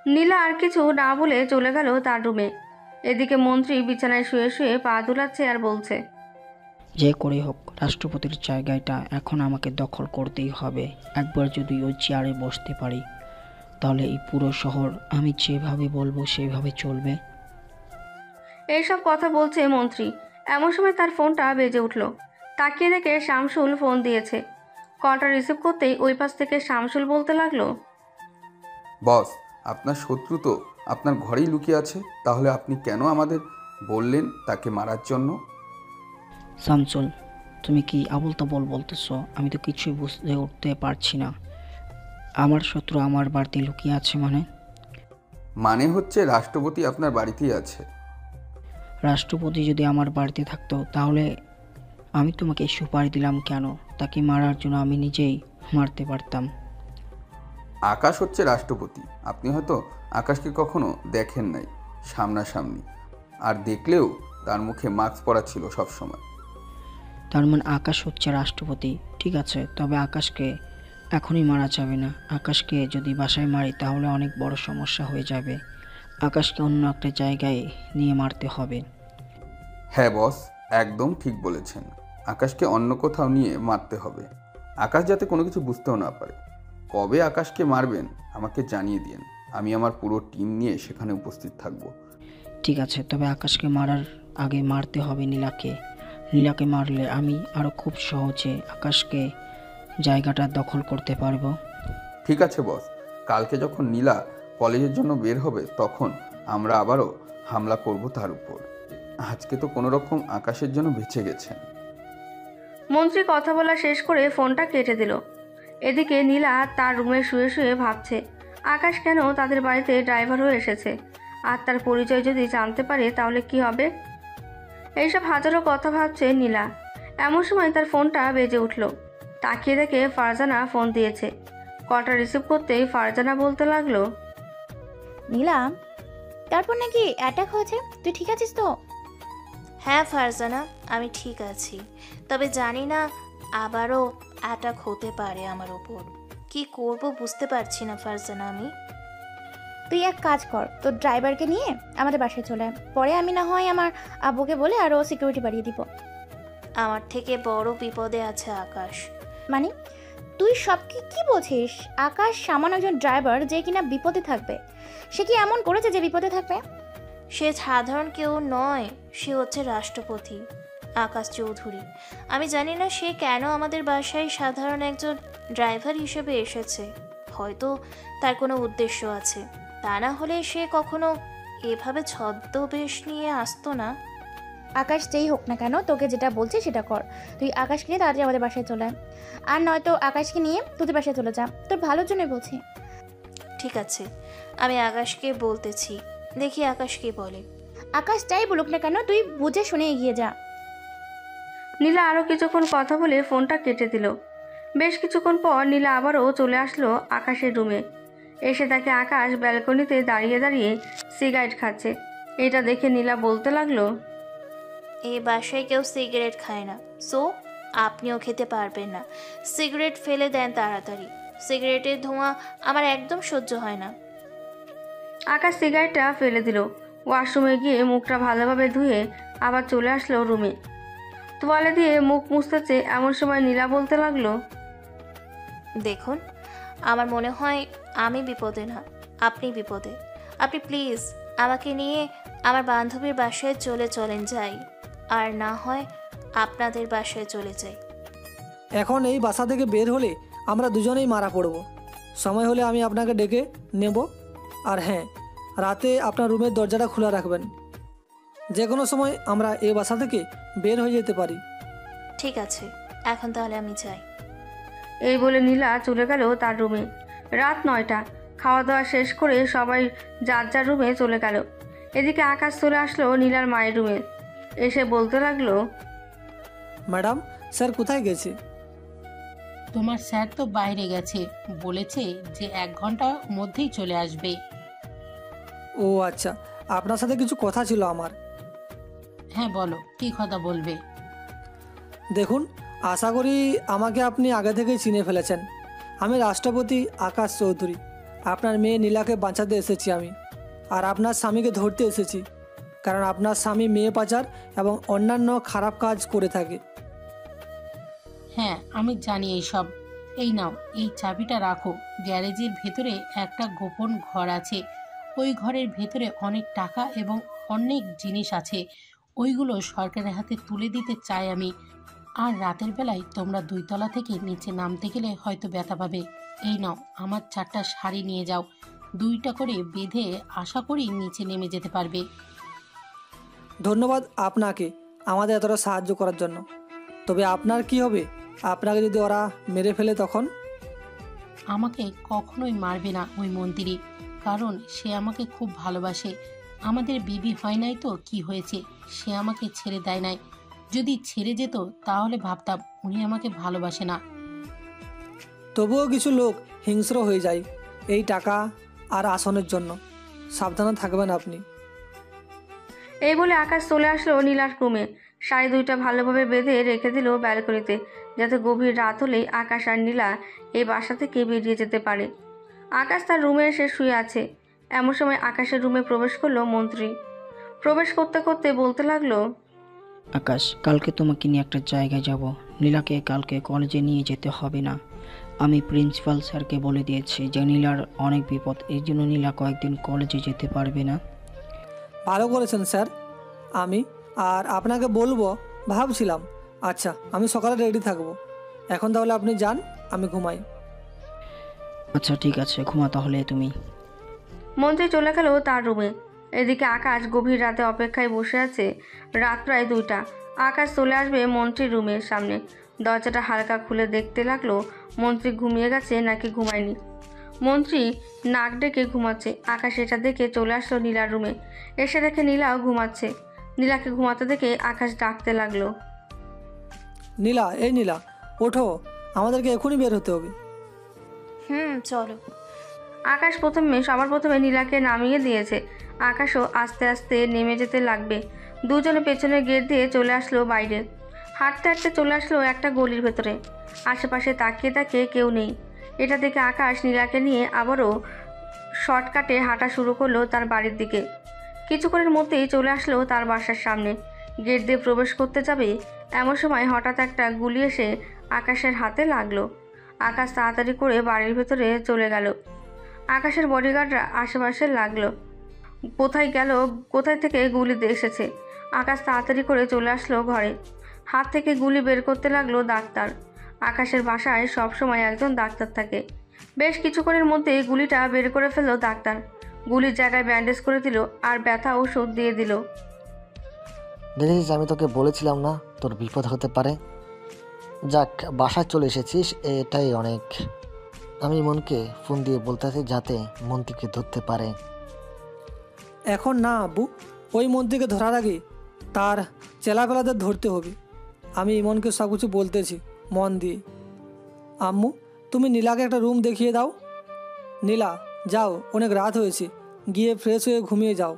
নীলা আর কিছু না বলে চলে গেল তার রুমে। এদিকে মন্ত্রী বিছানায় শুয়ে শুয়ে পা দুলাচ্ছে আর বলছে, যে করে হোক রাষ্ট্রপতির জায়গাটা এখন আমাকে দখল করতেই হবে। একবার যদি ওই চেয়ারে বসতে পারি তাহলে এই পুরো শহর আমি যেভাবে বলবো সেইভাবে চলবে। এইসব কথা বলছে মন্ত্রী। এমন সময় তার ফোনটা বেজে উঠল। তাকিয়ে দেখে শামসুল ফোন দিয়েছে। কলটা রিসিভ করতেই ওই পাশ থেকে শামসুল বলতে লাগলো, বস, আপনার শত্রু তো আপনার ঘরেই লুকিয়ে আছে, তাহলে আপনি কেন আমাদের বললেন তাকে মারার জন্য? শামসুল, তুমি কি আবল তাবল বলতেছো? আমি তো কিছুই বুঝতে উঠতে পারছি না। আমার শত্রু আমার বাড়িতে লুকিয়ে আছে মানে? মানে হচ্ছে রাষ্ট্রপতি আপনার বাড়িতেই আছে। রাষ্ট্রপতি যদি আমার বাড়িতে থাকতো তাহলে আমি তোমাকে সুপারি দিলাম কেন? তাকে মারার জন্য আমি নিজেই মারতে পারতাম। আকাশ হচ্ছে রাষ্ট্রপতি। আপনি হয়তো আকাশকে কখনো দেখেন নাই সামনাসামনি, আর দেখলেও তার মুখে মাস্ক পরা ছিল সবসময়। তার মানে আকাশ হচ্ছে রাষ্ট্রপতি। ঠিক আছে, তবে আকাশকে এখনই মারা যাবে না। আকাশকে যদি বাসায় মারি তাহলে অনেক বড় সমস্যা হয়ে যাবে। আকাশকে অন্য একটা জায়গায় নিয়ে মারতে হবে। হ্যাঁ বস, একদম ঠিক বলেছেন। আকাশকে অন্য কোথাও নিয়ে মারতে হবে। আকাশ যাতে কোনো কিছু বুঝতেও না পারে। কবে আকাশকে মারবেন আমাকে জানিয়ে দিন। আমি আমার পুরো টিম নিয়ে সেখানে উপস্থিত থাকব। ঠিক আছে, তবে আকাশকে মারার আগে মারতে হবে নীলাকে। নীলাকে মারলে আমি আরও খুব সহজে আকাশকে জায়গাটা দখল করতে পারবো। ঠিক আছে বস, কালকে যখন নীলা কলেজের জন্য বের হবে তখন আমরা আবারও হামলা করব তার উপর। আজকে তো কোনো রকম আকাশের জন্য বেঁচে গেছেন। মন্ত্রী কথা বলা শেষ করে ফোনটা কেটে দিল। এদিকে নীলা তার রুমে শুয়ে শুয়ে ভাবছে আকাশ কেন তাদের বাড়িতে ড্রাইভার হয়ে এসেছে, আর তার পরিচয় যদি জানতে পারে তাহলে কি হবে। এইসব হাজারো কথা ভাবছে নীলা। এমন সময় তার ফোনটা বেজে উঠল। তাকিয়ে দেখে ফারজানা ফোন দিয়েছে। কলটা রিসিভ করতেই ফারজানা বলতে লাগলো, নিলাম তারপর নাকি অ্যাটাক হয়েছে, তুই ঠিক আছিস তো? হ্যাঁ ফারজানা, আমি ঠিক আছি, তবে জানি না আবারও অ্যাটাক হতে পারে আমার ওপর। কি করব বুঝতে পারছি না ফারজানা। আমি তুই এক কাজ কর, তোর ড্রাইভারকে নিয়ে আমাদের বাসায় চলে আয়। পরে আমি না হয় আমার আব্বুকে বলে আরও সিকিউরিটি বাড়িয়ে দিব। আমার থেকে বড় বিপদে আছে আকাশ। মানে তুই সব কি বলছিস? আকাশ সামান্য একজন ড্রাইভার যে কিনা বিপদে থাকবে। সে কি এমন করেছে যে বিপদে থাকবে? সে সাধারণ কেউ নয়, সে হচ্ছে রাষ্ট্রপতি আকাশ চৌধুরী। আমি জানি না সে কেন আমাদের বাসায় সাধারণ একজন ড্রাইভার হিসেবে এসেছে। হয়তো তার কোনো উদ্দেশ্য আছে, তা না হলে সে কখনো এভাবে ছদ্মবেশ নিয়ে আসতো না। আকাশ যেই হোক না কেন, তোকে যেটা বলছি সেটা কর। তুই আকাশকে নিয়ে তাড়াতাড়ি আমাদের বাসায় চলে আয়, আর নয়তো আকাশকে নিয়ে তোদের বাসায় চলে যা। তোর ভালোর জন্যই বলছি। ঠিক আছে, আমি আকাশকে বলতেছি, দেখি আকাশ কি বলে। আকাশ যাই বলুক না কেন, তুই বুঝে শুনে এগিয়ে যা। নীলা আরও কিছুক্ষণ কথা বলে ফোনটা কেটে দিল। বেশ কিছুক্ষণ পর নীলা আবারও চলে আসলো আকাশের রুমে। এসে দেখে আকাশ ব্যালকনিতে দাঁড়িয়ে দাঁড়িয়ে সিগারেট খাচ্ছে। এটা দেখে নীলা বলতে লাগলো, এই বাসায় কেউ সিগারেট খায় না, সো আপনিও খেতে পারবেন না। সিগারেট ফেলে দেন তাড়াতাড়ি, সিগারেটের ধোঁয়া আমার একদম সহ্য হয় না। আকাশ সিগারেটটা ফেলে দিল। ওয়াশরুমে গিয়ে মুখটা ভালোভাবে ধুয়ে আবার চলে আসলো রুমে। তোয়ালে দিয়ে মুখ মুছতেছে, এমন সময় নীলা বলতে লাগলো, দেখুন, আমার মনে হয় আমি বিপদে না, আপনি বিপদে। আপনি প্লিজ আমাকে নিয়ে আমার বান্ধবীর বাসায় চলেন যাই, আর না হয় আপনাদের বাসায় চলে যাই। এখন এই বাসা থেকে বের হলে আমরা দুজনেই মারা পড়ব। সময় হলে আমি আপনাকে ডেকে নেব। আর হ্যাঁ, রাতে আপনার রুমের দরজাটা খোলা রাখবেন। যে কোনো সময় আমরা এই বাসা থেকে বের হয়ে যেতে পারি। ঠিক আছে, এখন তাহলে আমি যাই। এই বলে নীলা চলে গেল তার রুমে। রাত 9টা। খাওয়া দাওয়া শেষ করে সবাই যার যার রুমে চলে গেল। এদিকে আকাশ চলে আসলো নীলার মায়ের রুমে। এসে বলতে লাগলো, ম্যাডাম, স্যার কোথায় গেছে? তোমার স্যার তো বাইরে গেছে, বলেছে যে 1 ঘন্টার মধ্যেই চলে আসবে। ও আচ্ছা, আপনার সাথে কিছু কথা ছিল আমার। হ্যাঁ বলো, কি কথা বলবে? দেখুন, আশা করি আমাকে আপনি আগে থেকেই চিনে ফেলেছেন। আমি রাষ্ট্রপতি আকাশ চৌধুরী। আপনার মেয়ে নীলাকে বাঁচাতে এসেছি আমি, আর আপনার স্বামীকে ধরতে এসেছি, কারণ আপনার স্বামী মেয়ে পাচার এবং অন্যান্য খারাপ কাজ করে থাকে। হ্যাঁ, আমি জানি এইসব। এই নাও, এই চাবিটা রাখো। গ্যারেজের ভেতরে একটা গোপন ঘর আছে। ওই ঘরের ভেতরে অনেক টাকা এবং অনেক জিনিস আছে। ওইগুলো সরকারের হাতে তুলে দিতে চাই আমি। আর রাতের বেলায় তোমরা 2 তলা থেকে নিচে নামতে গেলে হয়তো ব্যথা পাবে। এই নাও, আমার 4টা শাড়ি নিয়ে যাও। 2টা করে বেঁধে আশা করি নিচে নেমে যেতে পারবে। ধন্যবাদ আপনাকে আমাদের এতটা সাহায্য করার জন্য। তবে আপনার কি হবে আপনাকে যদি ওরা মেরে ফেলে তখন? আমাকে কখনোই মারবে না ওই মন্ত্রী, কারণ সে আমাকে খুব ভালোবাসে। আমাদের বিবি হয় নাই তো কি হয়েছে, সে আমাকে ছেড়ে দেয় নাই। যদি ছেড়ে যেত তাহলে ভাবতাম উনি আমাকে ভালোবাসে না। তবুও কিছু লোক হিংস্র হয়ে যায় এই টাকা আর আসনের জন্য। সাবধানে থাকবেন আপনি। এই বলে আকাশ চলে আসলো নীলার রুমে। শাড়ি দুইটা ভালোভাবে বেঁধে রেখে দিল ব্যালকনিতে, যাতে গভীর রাত হলেই আকাশ আর নীলা এই বাসা থেকে বেরিয়ে যেতে পারে। আকাশ তার রুমে এসে শুয়ে আছে। এমন সময় আকাশের রুমে প্রবেশ করলো মন্ত্রী। প্রবেশ করতে করতে বলতে লাগলো, আকাশ, কালকে তোমাকে নিয়ে একটা জায়গায় যাব। নীলাকে কালকে কলেজে নিয়ে যেতে হবে না। আমি প্রিন্সিপাল স্যারকে বলে দিয়েছি যে নীলার অনেক বিপদ, এই জন্য নীলা কয়েকদিন কলেজে যেতে পারবে না। ভালো করেছেন স্যার। আমি আর আপনাকে বলবো ভাবছিলাম। আচ্ছা, আমি সকালে রেডি থাকবো। এখন তাহলে আপনি যান, আমি ঘুমাই। আচ্ছা ঠিক আছে, ঘুমা তাহলে তুমি। মন্ত্রী চলে গেল তার রুমে। এদিকে আকাশ গভীর রাতে অপেক্ষায় বসে আছে। রাত প্রায় 2টা। আকাশ চলে আসবে মন্ত্রীর রুমের সামনে। দরজাটা হালকা খুলে দেখতে লাগলো মন্ত্রী ঘুমিয়ে গেছে নাকি ঘুমায়নি। মন্ত্রী নাক ডেকে ঘুমাচ্ছে। আকাশ এটা দেখে চলে আসলো নীলার রুমে। এসে দেখে নীলাও ঘুমাচ্ছে। নীলাকে ঘুমাতে দেখে আকাশ ডাকতে লাগলো, নীলা, এই নীলা, ওঠো, আমাদেরকে এখনই বের হতে হবে। চলো। আকাশ সবার প্রথমে নীলাকে নামিয়ে দিয়েছে। আকাশও আস্তে আস্তে নেমে যেতে লাগবে। দুজনে পেছনের গেট দিয়ে চলে আসলো বাইরে। হাঁটতে হাঁটতে চলে আসলো একটা গলির ভেতরে। আশেপাশে তাকিয়ে তাকিয়ে কেউ নেই। এটা দেখে আকাশ নীলাকে নিয়ে আবারও শর্টকাটে হাঁটা শুরু করলো তার বাড়ির দিকে। কিছুক্ষণের মধ্যেই চলে আসলো তার বাসার সামনে। গেট দিয়ে প্রবেশ করতে যাবে এমন সময় হঠাৎ একটা গুলি এসে আকাশের হাতে লাগলো। আকাশ তাড়াতাড়ি করে বাড়ির ভেতরে চলে গেল। আকাশের বডিগার্ডরা আশেপাশে লাগলো। কোথায় থেকে গুলি এসেছে। আকাশ তাড়াতাড়ি করে চলে আসলো ঘরে। হাত থেকে গুলি বের করতে লাগলো ডাক্তার। আকাশের বাসায় সবসময় একজন ডাক্তার থাকে। বেশ কিছুক্ষণের মধ্যে গুলিটা বের করে ফেললো ডাক্তার। গুলির জায়গায় ব্যান্ডেজ করে দিল আর ব্যথা ওষুধ দিয়ে দিল। দেখেছিস, আমি তোকে বলেছিলাম না তোর বিপদ হতে পারে। যাক, বাসায় চলে এসেছিস, এটাই অনেক। আমি মনকে ফোন দিয়ে বলতেছি যাতে মন্ত্রীকে ধরতে পারে। এখন না আব্বু, ওই মন্ত্রীকে ধরার আগে তার চেলাপেলাদের ধরতে হবে। আমি ইমনকে সব কিছু বলতেছি মন দিয়ে। আম্মু, তুমি নীলাকে একটা রুম দেখিয়ে দাও। নীলা, যাও, অনেক রাত হয়েছে, গিয়ে ফ্রেশ হয়ে ঘুমিয়ে যাও।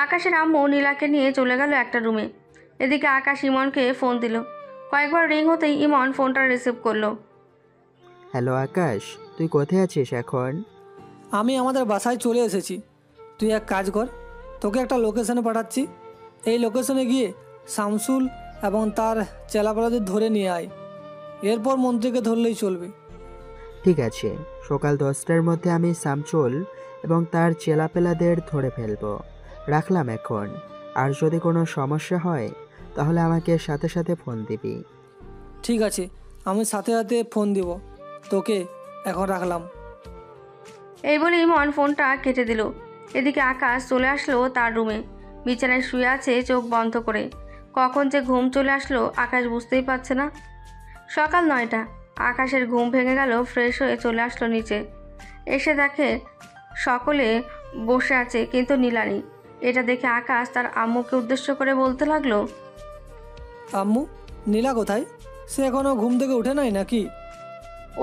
আকাশের আম্মু নীলাকে নিয়ে চলে গেল একটা রুমে। এদিকে আকাশ ইমনকে ফোন দিল। কয়েকবার রিং হতেই ইমন ফোনটা রিসিভ করলো। হ্যালো আকাশ, তুই কোথায় আছিস এখন? আমি আমাদের বাসায় চলে এসেছি। তুই এক কাজ কর, তোকে একটা লোকেশনে পাঠাচ্ছি। এই লোকেশনে গিয়ে শামসুল এবং তার চেলাপেলাদের ধরে নিয়ে আয়। এরপর মন্ত্রীকে ধরলেই চলবে। ঠিক আছে, সকাল 10টার মধ্যে আমি শামসুল এবং তার চেলাপেলাদের ধরে ফেলবো। রাখলাম এখন। আর যদি কোনো সমস্যা হয় তাহলে আমাকে সাথে সাথে ফোন দিবি। ঠিক আছে, আমি সাথে সাথে ফোন দিব তোকে। এখন রাখলাম। এই বলে ইমন ফোনটা কেটে দিল। এদিকে আকাশ চলে আসলো তার রুমে। বিছানায় শুয়ে আছে চোখ বন্ধ করে। কখন যে ঘুম চলে আসলো আকাশ বুঝতেই পারছে না। সকাল 9টা। আকাশের ঘুম ভেঙে গেল। ফ্রেশ হয়ে চলে আসলো নিচে। এসে দেখে সকলে বসে আছে কিন্তু নীলা নেই। এটা দেখে আকাশ তার আম্মুকে উদ্দেশ্য করে বলতে লাগলো, আম্মু, নীলা কোথায়? সে এখনো ঘুম থেকে উঠে নাই নাকি?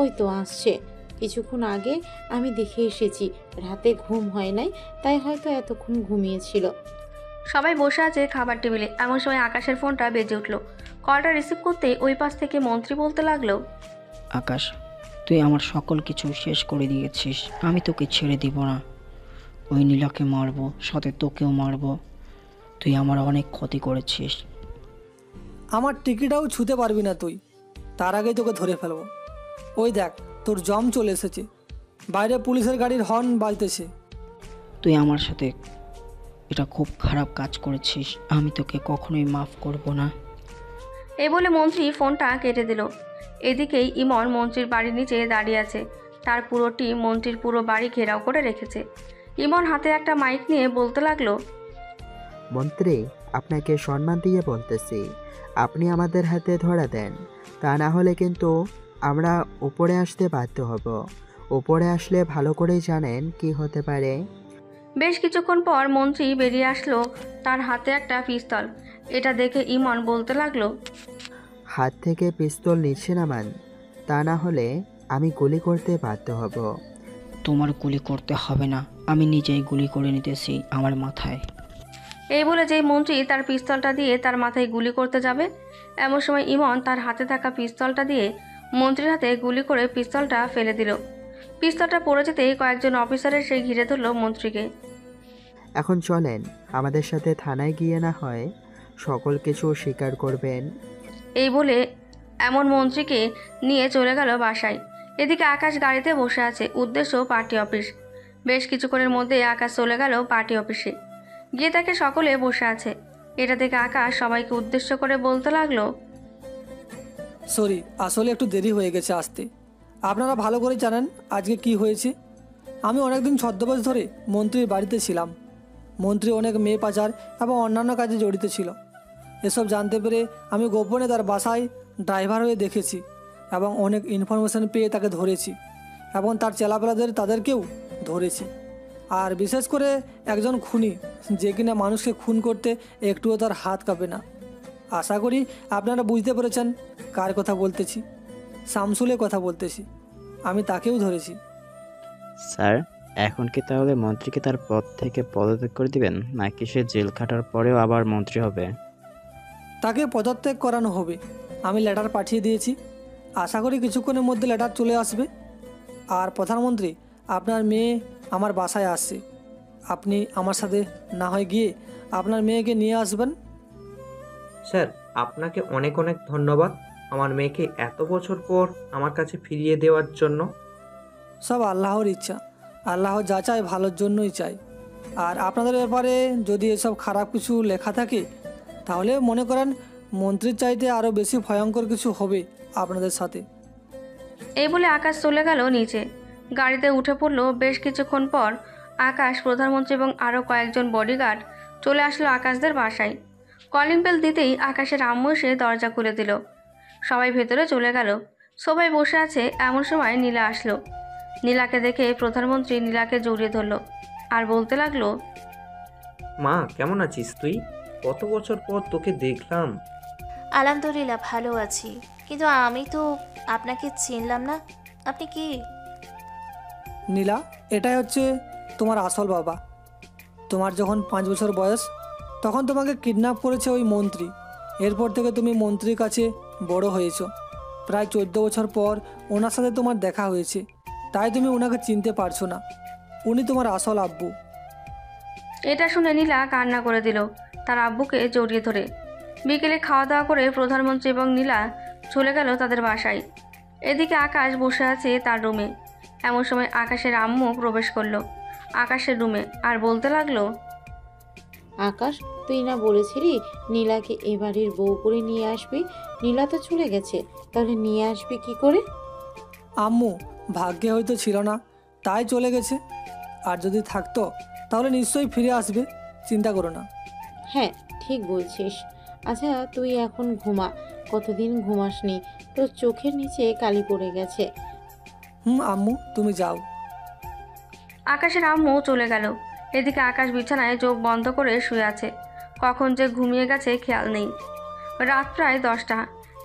ওই তো আসছে। কিছুক্ষণ আগে আমি দেখে এসেছি। রাতে ঘুম হয় নাই, তাই হয়তো এতক্ষণ ঘুমিয়েছিল। সবাই বসে আছে খাবার টেবিলে। এমন সময় আকাশের ফোনটা বেজে উঠলো। কলটা রিসিভ করতে ওই পাশ থেকে মন্ত্রী বলতে লাগলো, আকাশ, তুই আমার সকল কিছু শেষ করে দিয়েছিস। আমি তোকে ছেড়ে দিব না। ওই নীলাকে মারবো, সাথে তোকেও মারবো। তুই আমার অনেক ক্ষতি করেছিস। আমার টিকিটাও ছুতে পারবি না তুই। তার আগেই তোকে ধরে ফেলবো। ওই দেখ, তোর জম চলে এসেছে। বাইরে পুলিশের গাড়ির হর্ন বাজতেছে। তুই আমার সাথে এটা খুব খারাপ কাজ করেছিস। আমি তোকে কখনোই মাফ করব না। এই বলে মন্ত্রী ফোনটা কেটে দিল। এদিকেই ইমন মন্ত্রীর বাড়ির নিচে দাঁড়িয়ে আছে। তার পুরো টিম মন্ত্রীর পুরো বাড়ি ঘেরাও করে রেখেছে। ইমন হাতে একটা মাইক নিয়ে বলতে লাগলো, মন্ত্রী, আপনাকে সম্মান দিয়ে বলতেছি, আপনি আমাদের হাতে ধরা দেন, তা না হলে কিন্তু আমরা উপরে আসতে বাধ্য হব। উপরে আসলে ভালো করেই জানেন কি হতে পারে। বেশ কিছুক্ষণ পর মন্ত্রী বেরিয়ে আসলো, তার হাতে একটা পিস্তল। এটা দেখে ইমন বলতে লাগলো, হাত থেকে পিস্তল নিচে নামান, তা না হলে আমি গুলি করতে বাধ্য হব। তোমার গুলি করতে হবে না, আমি নিজেই গুলি করে নিতেছি আমার মাথায়। এই বলে যেই মন্ত্রী তার পিস্তলটা দিয়ে তার মাথায় গুলি করতে যাবে, এমন সময় ইমন তার হাতে থাকা পিস্তলটা দিয়ে মন্ত্রীর হাতে গুলি করে পিস্তলটা ফেলে দিল। পিস্তলটা পড়ে যেতেই কয়েকজন অফিসারের সেই ঘিরে ধরল মন্ত্রীকে। এখন চলেন, আমাদের সাথে থানায় গিয়ে না হয় সকল কিছু স্বীকার করবেন। এই বলে এমন মন্ত্রীকে নিয়ে চলে গেল বাসায়। এদিকে আকাশ গাড়িতে বসে আছে, উদ্দেশ্য পার্টি অফিস। বেশ কিছুক্ষণের মধ্যে আকাশ চলে গেল পার্টি অফিসে। গিয়ে তাকে সকলে বসে আছে। এটা থেকে আকাশ সবাইকে উদ্দেশ্য করে বলতে লাগলো, সরি, আসলে একটু দেরি হয়ে গেছে আসতে। আপনারা ভালো করে জানেন আজকে কি হয়েছে। আমি অনেকদিন ছদ্মবেশ ধরে মন্ত্রীর বাড়িতে ছিলাম। মন্ত্রী অনেক মেয়ে পাচার এবং অন্যান্য কাজে জড়িত ছিল। এসব জানতে পেরে আমি গোপনে তার বাসায় ড্রাইভার হয়ে দেখেছি এবং অনেক ইনফরমেশন পেয়ে তাকে ধরেছি এবং তার চেলাপেলাদের তাদেরকেও ধরেছি। আর বিশেষ করে একজন খুনি, যে কিনা মানুষকে খুন করতে একটুও তার হাত কাঁপে না। আশা করি আপনারা বুঝতে পেরেছেন কার কথা বলতেছি। শামসুলের কথা বলতেছি। আমি তাকেও ধরেছি। স্যার, এখন কি তাহলে মন্ত্রীকে তার পদ থেকে পদত্যাগ করে দিবেন, নাকি সে জেল খাটার পরেও আবার মন্ত্রী হবে? তাকে পদত্যাগ করানো হবে। আমি লেটার পাঠিয়ে দিয়েছি। আশা করি কিছুক্ষণের মধ্যে লেটার চলে আসবে। আর প্রধানমন্ত্রী, আপনার মেয়ে আমার বাসায় আসছে। আপনি আমার সাথে না হয় গিয়ে আপনার মেয়েকে নিয়ে আসবেন। স্যার, আপনাকে অনেক অনেক ধন্যবাদ আমার মেয়েকে এত বছর পর আমার কাছে ফিরিয়ে দেওয়ার জন্য। সব আল্লাহর ইচ্ছা। আল্লাহ যা চায় ভালোর জন্যই চায়। আর আপনাদের ব্যাপারে যদি এসব খারাপ কিছু লেখা থাকে, তাহলে মনে করেন মন্ত্রীর চাইতে আরও বেশি ভয়ঙ্কর কিছু হবে আপনাদের সাথে। এই বলে আকাশ চলে গেল নিচে। গাড়িতে উঠে পড়ল। বেশ কিছুক্ষণ পর আকাশ, প্রধানমন্ত্রী এবং আরও কয়েকজন বডিগার্ড চলে আসলো আকাশদের বাসায়। কলিং বেল দিতেই আকাশের আম্মু এসে দরজা খুলে দিল। সবাই ভেতরে চলে গেল। সবাই বসে আছে, এমন সময় নীলা আসলো। নীলাকে দেখে প্রধানমন্ত্রী নীলাকে জড়িয়ে ধরল আর বলতে লাগলো, মা, কেমন আছিস তুই? কত বছর পর তোকে দেখলাম। আলহামদুলিল্লাহ ভালো আছি, কিন্তু আমি তো আপনাকে চিনলাম না। আপনি কি? নীলা, এটাই হচ্ছে তোমার আসল বাবা। তোমার যখন 5 বছর বয়স, তখন তোমাকে কিডন্যাপ করেছে ওই মন্ত্রী। এরপর থেকে তুমি মন্ত্রীর কাছে বড় হয়েছো। প্রায় 14 বছর পর ওনার সাথে তোমার দেখা হয়েছে, তাই তুমি ওনাকে চিনতে পারছো না। উনি তোমার আসল আব্বু। এটা শুনে নীলা কান্না করে দিল তার আব্বুকে জড়িয়ে ধরে। বিকেলে খাওয়া দাওয়া করে প্রধানমন্ত্রী এবং নীলা চলে গেল তাদের বাসায়। এদিকে আকাশ বসে আছে তার রুমে। এমন সময় আকাশের আম্মু প্রবেশ করলো আকাশের রুমে আর বলতে লাগলো, আকাশ, তুই না বলেছিলি নীলাকে এ বাড়ির বউ করে নিয়ে আসবি? নীলা তো চলে গেছে, তাহলে নিয়ে আসবি কি করে? আম্মু, ভাগ্যে হয়তো ছিল না, তাই চলে গেছে। আর যদি থাকতো তাহলে নিশ্চয়ই ফিরে আসবে, চিন্তা করো না। হ্যাঁ, ঠিক বলছিস। আচ্ছা, তুই এখন ঘুমা। কতদিন ঘুমাসনি, তোর চোখের নিচে কালি পড়ে গেছে। আম্মু, তুমি যাও। আকাশের আম্মু চলে গেল। এদিকে আকাশ বিছানায় চোখ বন্ধ করে শুয়ে আছে। কখন যে ঘুমিয়ে গেছে খেয়াল নেই। রাত প্রায় 10টা।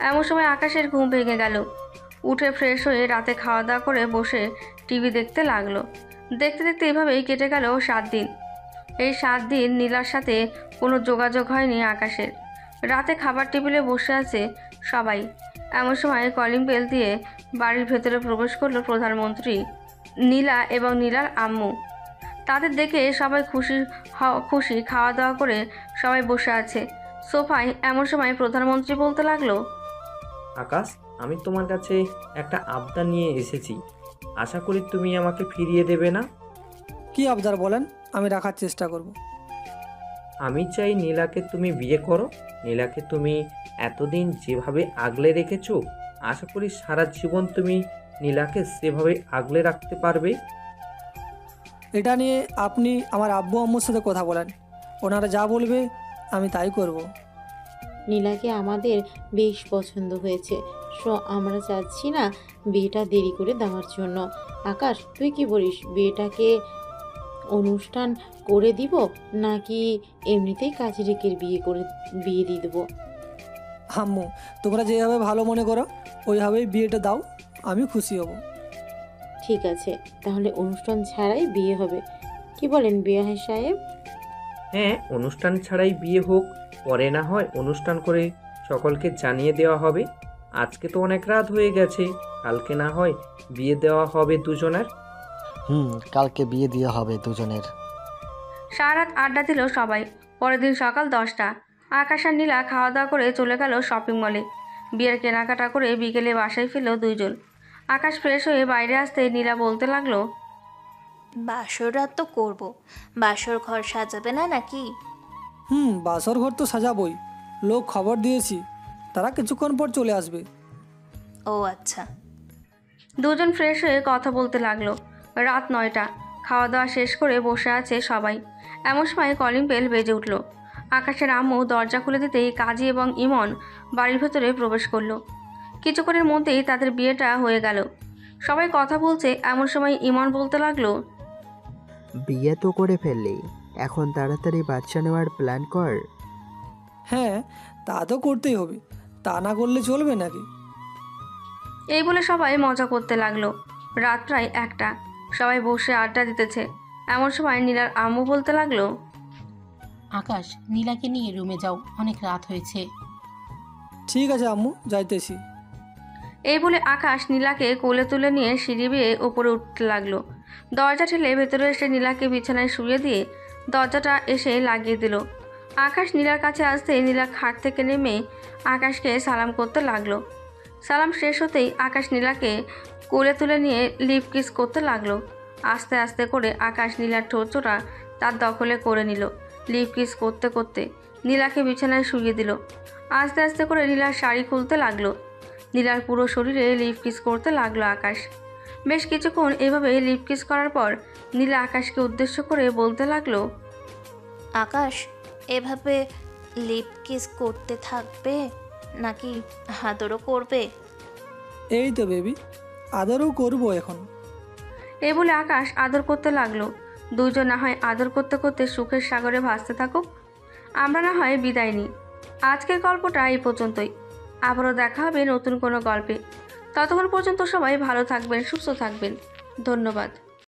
এমন সময় আকাশের ঘুম ভেঙে গেল। উঠে ফ্রেশ হয়ে রাতে খাওয়া দাওয়া করে বসে টিভি দেখতে লাগলো। দেখতে দেখতে এভাবেই কেটে গেল 7 দিন। এই 7 দিন নীলার সাথে কোনো যোগাযোগ হয়নি আকাশের। রাতে খাবার টেবিলে বসে আছে সবাই। এমন সময় কলিং বেল দিয়ে বাড়ির ভেতরে প্রবেশ করলো প্রধানমন্ত্রী, নীলা এবং নীলার আম্মু। তাদের দেখে সবাই খুশি খাওয়া দাওয়া করে সবাই বসে আছে সোফায়। এমন সময় প্রধানমন্ত্রী বলতে লাগলো, আকাশ, আমি তোমার কাছে একটা আবদার নিয়ে এসেছি। আশা করি তুমি আমাকে ফিরিয়ে দেবে না। কি আবদার বলেন, আমি রাখার চেষ্টা করব। আমি চাই নীলাকে তুমি বিয়ে করো। নীলাকে তুমি এতদিন যেভাবে আগলে রেখেছো, আশা করি সারা জীবন তুমি নীলাকে সেভাবে আগলে রাখতে পারবে। এটা নিয়ে আপনি আমার আব্বু আম্মুর সাথে কথা বলেন। ওনারা যা বলবে আমি তাই করব। নীলাকে আমাদের বেশ পছন্দ হয়েছে, সো আমরা চাচ্ছি না বিয়েটা দেরি করে দেওয়ার জন্য। আকাশ, তুই কি বলিস, বিয়েটাকে অনুষ্ঠান করে দিব নাকি এমনিতেই কাজী রেখে বিয়ে দিয়ে দেবো? আম্মু, তোমরা যেভাবে ভালো মনে করো ওইভাবেই বিয়েটা দাও, আমি খুশি হব। ঠিক আছে, তাহলে অনুষ্ঠান ছাড়াই বিয়ে হবে, কি বলেন বিয়ে সাহেব? হ্যাঁ, অনুষ্ঠান ছাড়াই বিয়ে হোক, পরে না হয় অনুষ্ঠান করে সকলকে জানিয়ে দেওয়া হবে। আজকে তো অনেক রাত হয়ে গেছে, কালকে না হয় বিয়ে দেওয়া হবে দুজনের। কালকে বিয়ে দেওয়া হবে দুজনের। সারা রাত আড্ডা দিল সবাই। পরের দিন সকাল 10টা। আকাশ আর নীলা খাওয়া দাওয়া করে চলে গেল শপিং মলে। বিয়ের কেনাকাটা করে বিকেলে বাসায় ফিরল দুইজন। আকাশ ফ্রেশ হয়ে বাইরে আসতে নীলা বলতে লাগলো, বাসর রাত তো করবো, বাসর ঘর সাজাবে না নাকি? বাসর ঘর তো সাজাবই, লোক খবর দিয়েছি, তারা কিছুক্ষণ পর চলে আসবে। ও আচ্ছা। দুজন ফ্রেশ হয়ে কথা বলতে লাগলো। রাত 9টা। খাওয়া দাওয়া শেষ করে বসে আছে সবাই। এমন সময় কলিং বেল বেজে উঠল। আকাশের আম্মু দরজা খুলে দিতেই কাজী এবং ইমন বাড়ির ভেতরে প্রবেশ করলো। কিছুক্ষণের মধ্যেই তাদের বিয়েটা হয়ে গেল। সবাই কথা বলছে, এমন সময় ইমন বলতে লাগলো, বিয়ে তো করে ফেললি, এখন তাড়াতাড়ি বাচ্চা নেওয়ার প্ল্যান কর। হ্যাঁ, তা তো করতেই হবে, তা না করলে চলবে নাকি? এই বলে সবাই মজা করতে লাগলো। রাত প্রায় 1টা। সবাই বসে আড্ডা দিতেছে। এমন সময় নীলার আম্মু বলতে লাগলো, আকাশ, নীলাকে নিয়ে রুমে যাও, অনেক রাত হয়েছে। ঠিক আছে আম্মু, যাইতেছি। এই বলে আকাশ নীলাকে কোলে তুলে নিয়ে সিঁড়ি বেয়ে ওপরে উঠতে লাগলো। দরজা ঠেলে ভেতরে এসে নীলাকে বিছানায় শুয়ে দিয়ে দরজাটা এসে লাগিয়ে দিল। আকাশ নীলার কাছে আসতে নীলা খাট থেকে নেমে আকাশকে সালাম করতে লাগলো। সালাম শেষ হতেই আকাশ নীলাকে কোলে তুলে নিয়ে লিপ কিস করতে লাগলো। আস্তে আস্তে করে আকাশ নীলার ঠোঁটটা তার দখলে করে নিল। লিপ কিস করতে করতে নীলাকে বিছানায় শুয়ে দিল। আস্তে আস্তে করে নীলার শাড়ি খুলতে লাগলো। নীলার পুরো শরীরে লিপ কিস করতে লাগলো আকাশ। বেশ কিছুক্ষণ এভাবে লিপ কিস করার পর নীলা আকাশকে উদ্দেশ্য করে বলতে লাগলো, আকাশ, এভাবে লিপ কিস করতে থাকবে নাকি আদরও করবে? এই তো বেবি, আদরও করবো এখন। এই বলে আকাশ আদর করতে লাগলো। দুজন না হয় আদর করতে করতে সুখের সাগরে ভাসতে থাকুক, আমরা না হয় বিদায় নিই। আজকের গল্পটা এই পর্যন্তই। আবারও দেখা হবে নতুন কোনো গল্পে। ততক্ষণ পর্যন্ত সবাই ভালো থাকবেন, সুস্থ থাকবেন। ধন্যবাদ।